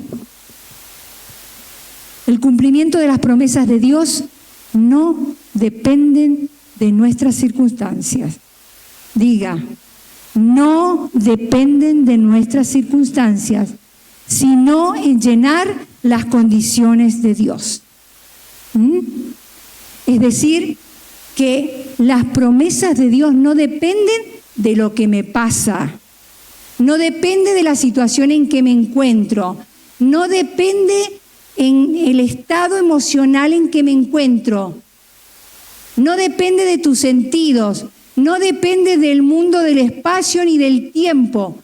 El cumplimiento de las promesas de Dios no dependen de nuestras circunstancias. Diga, no dependen de nuestras circunstancias, sino en llenar las condiciones de Dios. Es decir, que las promesas de Dios no dependen de lo que me pasa, no depende de la situación en que me encuentro, no depende en el estado emocional en que me encuentro, no depende de tus sentidos, no depende del mundo del espacio ni del tiempo,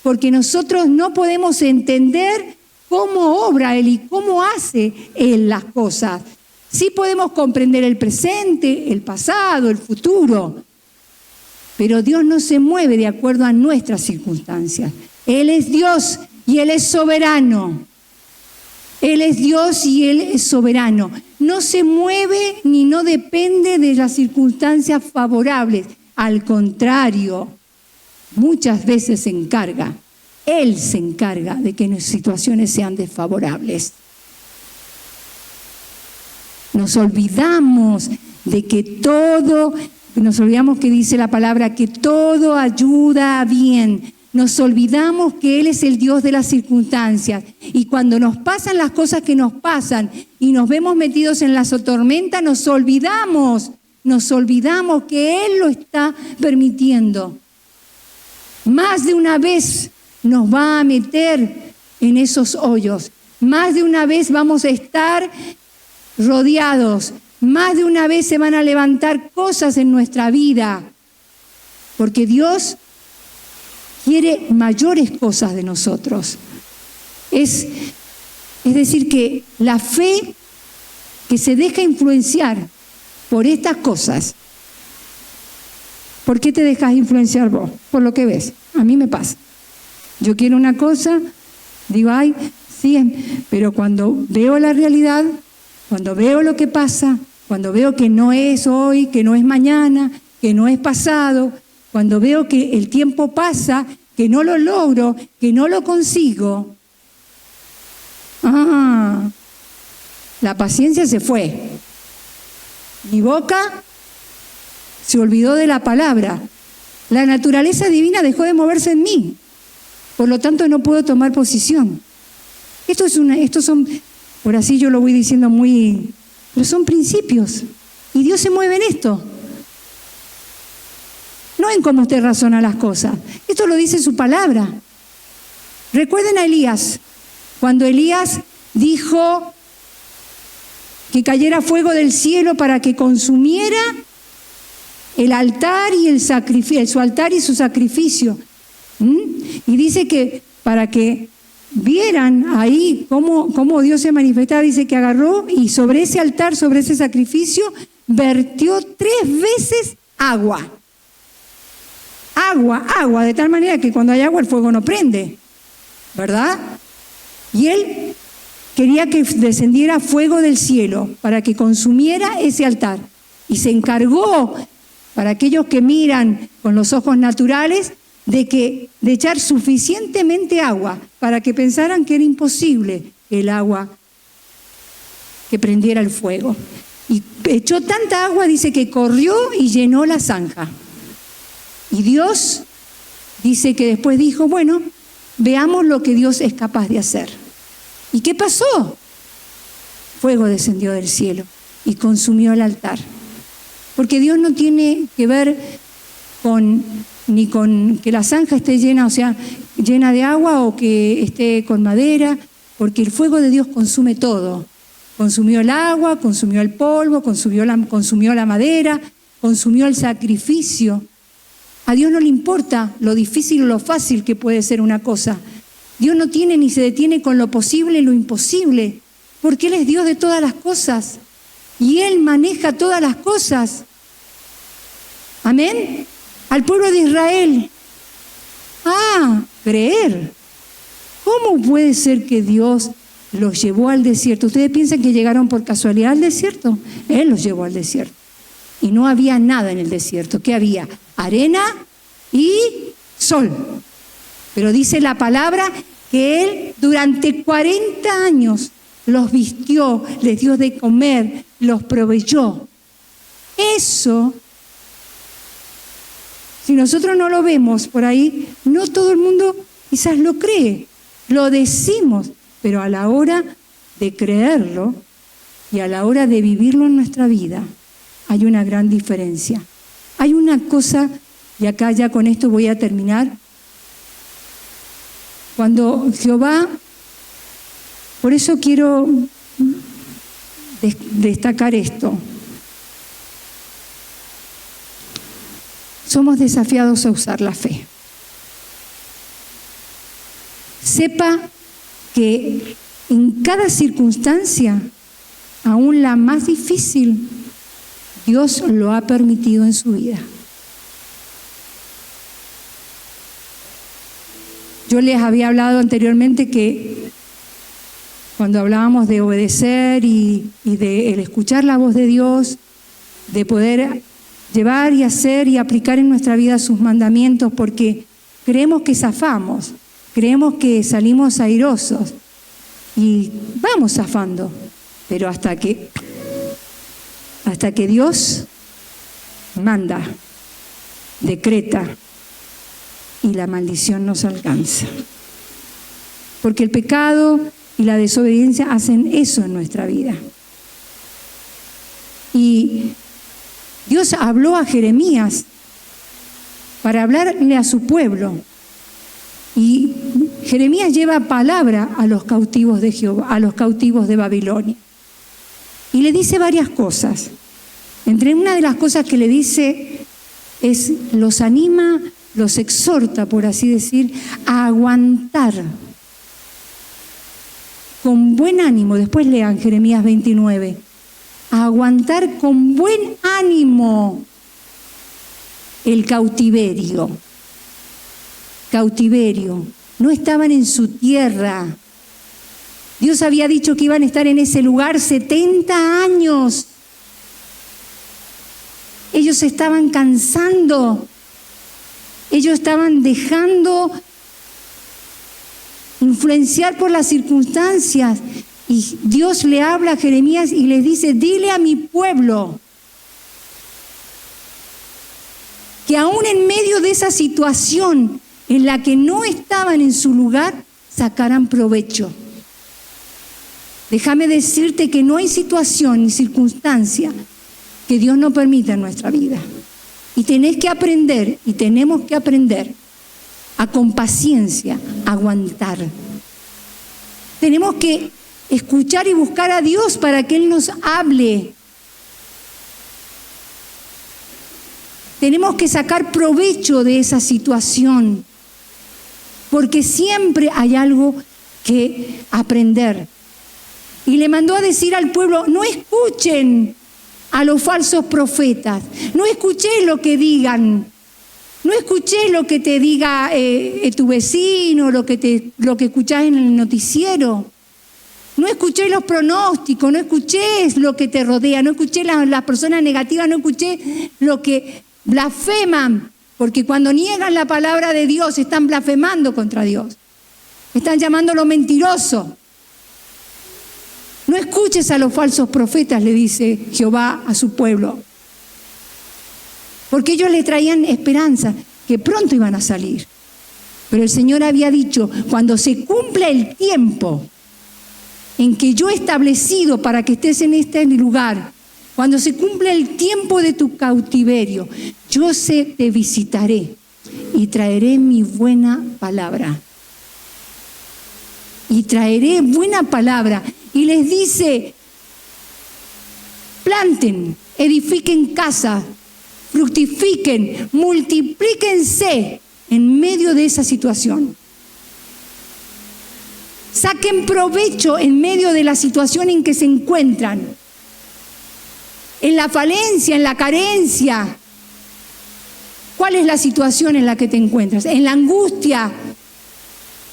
porque nosotros no podemos entender cómo obra Él y cómo hace Él las cosas. Sí podemos comprender el presente, el pasado, el futuro, pero Dios no se mueve de acuerdo a nuestras circunstancias. Él es Dios y Él es soberano. Él es Dios y Él es soberano. No se mueve ni no depende de las circunstancias favorables. Al contrario, muchas veces se encarga. Él se encarga de que nuestras situaciones sean desfavorables. Nos olvidamos de que todo, nos olvidamos que dice la palabra, que todo ayuda a bien. Nos olvidamos que Él es el Dios de las circunstancias. Y cuando nos pasan las cosas que nos pasan y nos vemos metidos en la tormenta, nos olvidamos que Él lo está permitiendo. Más de una vez nos va a meter en esos hoyos. Más de una vez vamos a estar rodeados. Más de una vez se van a levantar cosas en nuestra vida. Porque Dios quiere mayores cosas de nosotros. Es decir, que la fe que se deja influenciar por estas cosas. ¿Por qué te dejas influenciar vos? Por lo que ves. A mí me pasa. Yo quiero una cosa, digo, ay, sí, pero cuando veo la realidad, cuando veo lo que pasa, cuando veo que no es hoy, que no es mañana, que no es pasado, cuando veo que el tiempo pasa, que no lo logro, que no lo consigo, la paciencia se fue. Mi boca se olvidó de la palabra. La naturaleza divina dejó de moverse en mí. Por lo tanto, no puedo tomar posición. Estos son, por así yo lo voy diciendo pero son principios. Y Dios se mueve en esto. No en cómo usted razona las cosas. Esto lo dice su palabra. Recuerden a Elías. Cuando Elías dijo que cayera fuego del cielo para que consumiera el altar y el sacrificio, su altar y su sacrificio. Y dice que para que vieran ahí cómo Dios se manifestaba, dice que agarró y sobre ese altar, sobre ese sacrificio, vertió 3 veces agua. Agua, de tal manera que cuando hay agua el fuego no prende, ¿verdad? Y él quería que descendiera fuego del cielo para que consumiera ese altar. Y se encargó, para aquellos que miran con los ojos naturales, de echar suficientemente agua para que pensaran que era imposible el agua que prendiera el fuego. Y echó tanta agua, dice que corrió y llenó la zanja. Y Dios dice que después dijo, bueno, veamos lo que Dios es capaz de hacer. ¿Y qué pasó? Fuego descendió del cielo y consumió el altar. Porque Dios no tiene que ver ni con que la zanja esté llena, o sea, llena de agua o que esté con madera, porque el fuego de Dios consume todo. Consumió el agua, consumió el polvo, consumió la madera, consumió el sacrificio. A Dios no le importa lo difícil o lo fácil que puede ser una cosa. Dios no tiene ni se detiene con lo posible y lo imposible, porque Él es Dios de todas las cosas y Él maneja todas las cosas. Amén. Al pueblo de Israel, creer. ¿Cómo puede ser que Dios los llevó al desierto? ¿Ustedes piensan que llegaron por casualidad al desierto? Él los llevó al desierto. Y no había nada en el desierto. ¿Qué había? Arena y sol. Pero dice la palabra que Él durante 40 años los vistió, les dio de comer, los proveyó. Eso, si nosotros no lo vemos por ahí, no todo el mundo quizás lo cree. Lo decimos, pero a la hora de creerlo y a la hora de vivirlo en nuestra vida, hay una gran diferencia. Hay una cosa, y acá ya con esto voy a terminar. Cuando Jehová, por eso quiero destacar esto. somos desafiados a usar la fe. Sepa que en cada circunstancia, aún la más difícil, Dios lo ha permitido en su vida. Yo les había hablado anteriormente que cuando hablábamos de obedecer y de el escuchar la voz de Dios, de poder llevar y hacer y aplicar en nuestra vida sus mandamientos, porque creemos que zafamos, creemos que salimos airosos y vamos zafando, pero hasta que Dios manda, decreta y la maldición nos alcanza. Porque el pecado y la desobediencia hacen eso en nuestra vida. Y Dios habló a Jeremías para hablarle a su pueblo. Y Jeremías lleva palabra a los cautivos de Jehová, a los cautivos de Babilonia. Y le dice varias cosas. Entre una de las cosas que le dice es, los anima, los exhorta, por así decir, a aguantar con buen ánimo. Después lean Jeremías 29. A aguantar con buen ánimo el cautiverio. Cautiverio. No estaban en su tierra. Dios había dicho que iban a estar en ese lugar 70 años. Ellos se estaban cansando. Ellos estaban dejando influenciar por las circunstancias. Y Dios le habla a Jeremías y les dice, dile a mi pueblo que aún en medio de esa situación en la que no estaban en su lugar, sacarán provecho. Déjame decirte que no hay situación ni circunstancia que Dios no permita en nuestra vida. Y tenés que aprender, y tenemos que aprender a con paciencia aguantar. Tenemos que escuchar y buscar a Dios para que Él nos hable. Tenemos que sacar provecho de esa situación, porque siempre hay algo que aprender. Y le mandó a decir al pueblo, no escuchen a los falsos profetas, no escuchéis lo que digan, no escuchéis lo que te diga tu vecino, lo que escuchás en el noticiero. No escuchéis los pronósticos, no escuchéis lo que te rodea, no escuchéis las personas negativas, no escuchéis lo que blasfeman, porque cuando niegan la palabra de Dios están blasfemando contra Dios, están llamándolo mentiroso. No escuches a los falsos profetas, le dice Jehová a su pueblo, porque ellos le traían esperanza que pronto iban a salir. Pero el Señor había dicho, cuando se cumpla el tiempo en que yo he establecido para que estés en este lugar, cuando se cumpla el tiempo de tu cautiverio, yo te visitaré y traeré mi buena palabra. Y traeré buena palabra. Y les dice, planten, edifiquen casa, fructifiquen, multiplíquense en medio de esa situación. Saquen provecho en medio de la situación en que se encuentran. En la falencia, en la carencia. ¿Cuál es la situación en la que te encuentras? En la angustia.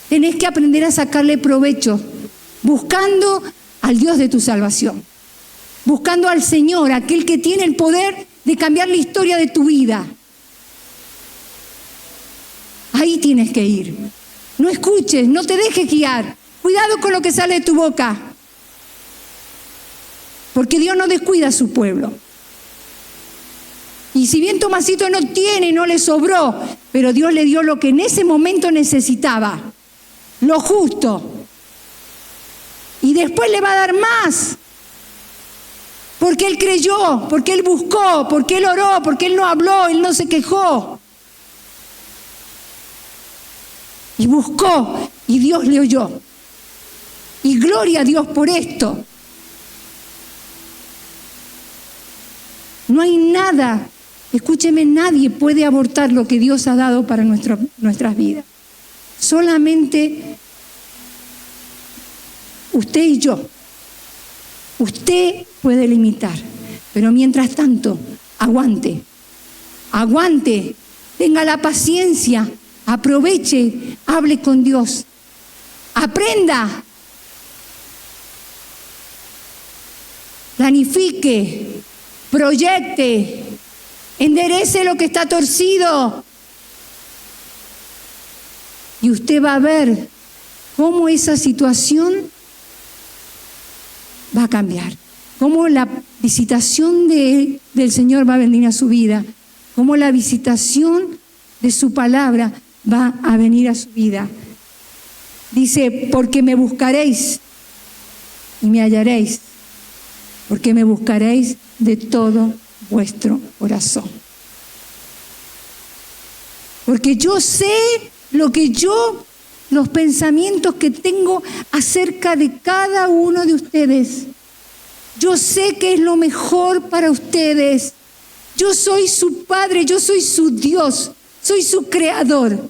Tenés que aprender a sacarle provecho, buscando al Dios de tu salvación, buscando al Señor, aquel que tiene el poder de cambiar la historia de tu vida. Ahí tienes que ir. No escuches, no te dejes guiar. Cuidado con lo que sale de tu boca, porque Dios no descuida a su pueblo. Y si bien Tomasito no tiene, no le sobró, pero Dios le dio lo que en ese momento necesitaba, lo justo. Y después le va a dar más, porque él creyó, porque él buscó, porque él oró, porque él no habló, él no se quejó. Y buscó, y Dios le oyó. Y gloria a Dios por esto. No hay nada Escúcheme, nadie puede abortar lo que Dios ha dado para nuestras vidas. Solamente usted y yo. Usted puede limitar, pero mientras tanto, aguante, tenga la paciencia, aproveche, hable con Dios, aprenda, planifique, proyecte, enderece lo que está torcido. Y usted va a ver cómo esa situación va a cambiar, cómo la visitación del Señor va a venir a su vida, cómo la visitación de su palabra va a venir a su vida. Dice, porque me buscaréis y me hallaréis, porque me buscaréis de todo vuestro corazón. Porque yo sé los pensamientos que tengo acerca de cada uno de ustedes. Yo sé que es lo mejor para ustedes. Yo soy su Padre, yo soy su Dios, soy su Creador.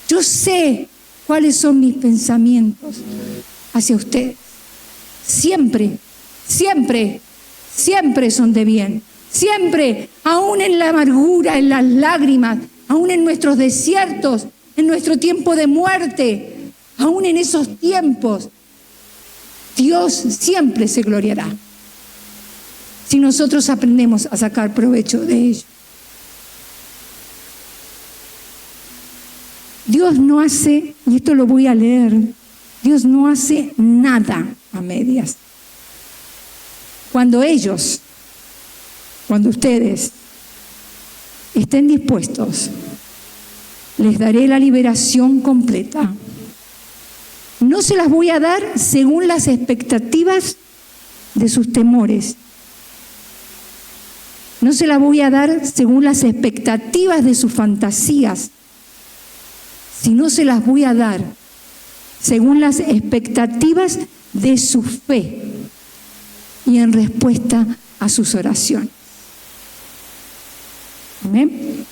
Yo sé cuáles son mis pensamientos hacia ustedes. Siempre, siempre, siempre son de bien. Siempre, aún en la amargura, en las lágrimas, aún en nuestros desiertos, en nuestro tiempo de muerte, aún en esos tiempos, Dios siempre se gloriará. Si nosotros aprendemos a sacar provecho de ello. Dios no hace, y esto lo voy a leer, Dios no hace nada a medias. Cuando ustedes estén dispuestos, les daré la liberación completa. No se las voy a dar según las expectativas de sus temores. No se las voy a dar según las expectativas de sus fantasías, sino se las voy a dar según las expectativas de su fe y en respuesta a sus oraciones. Amén.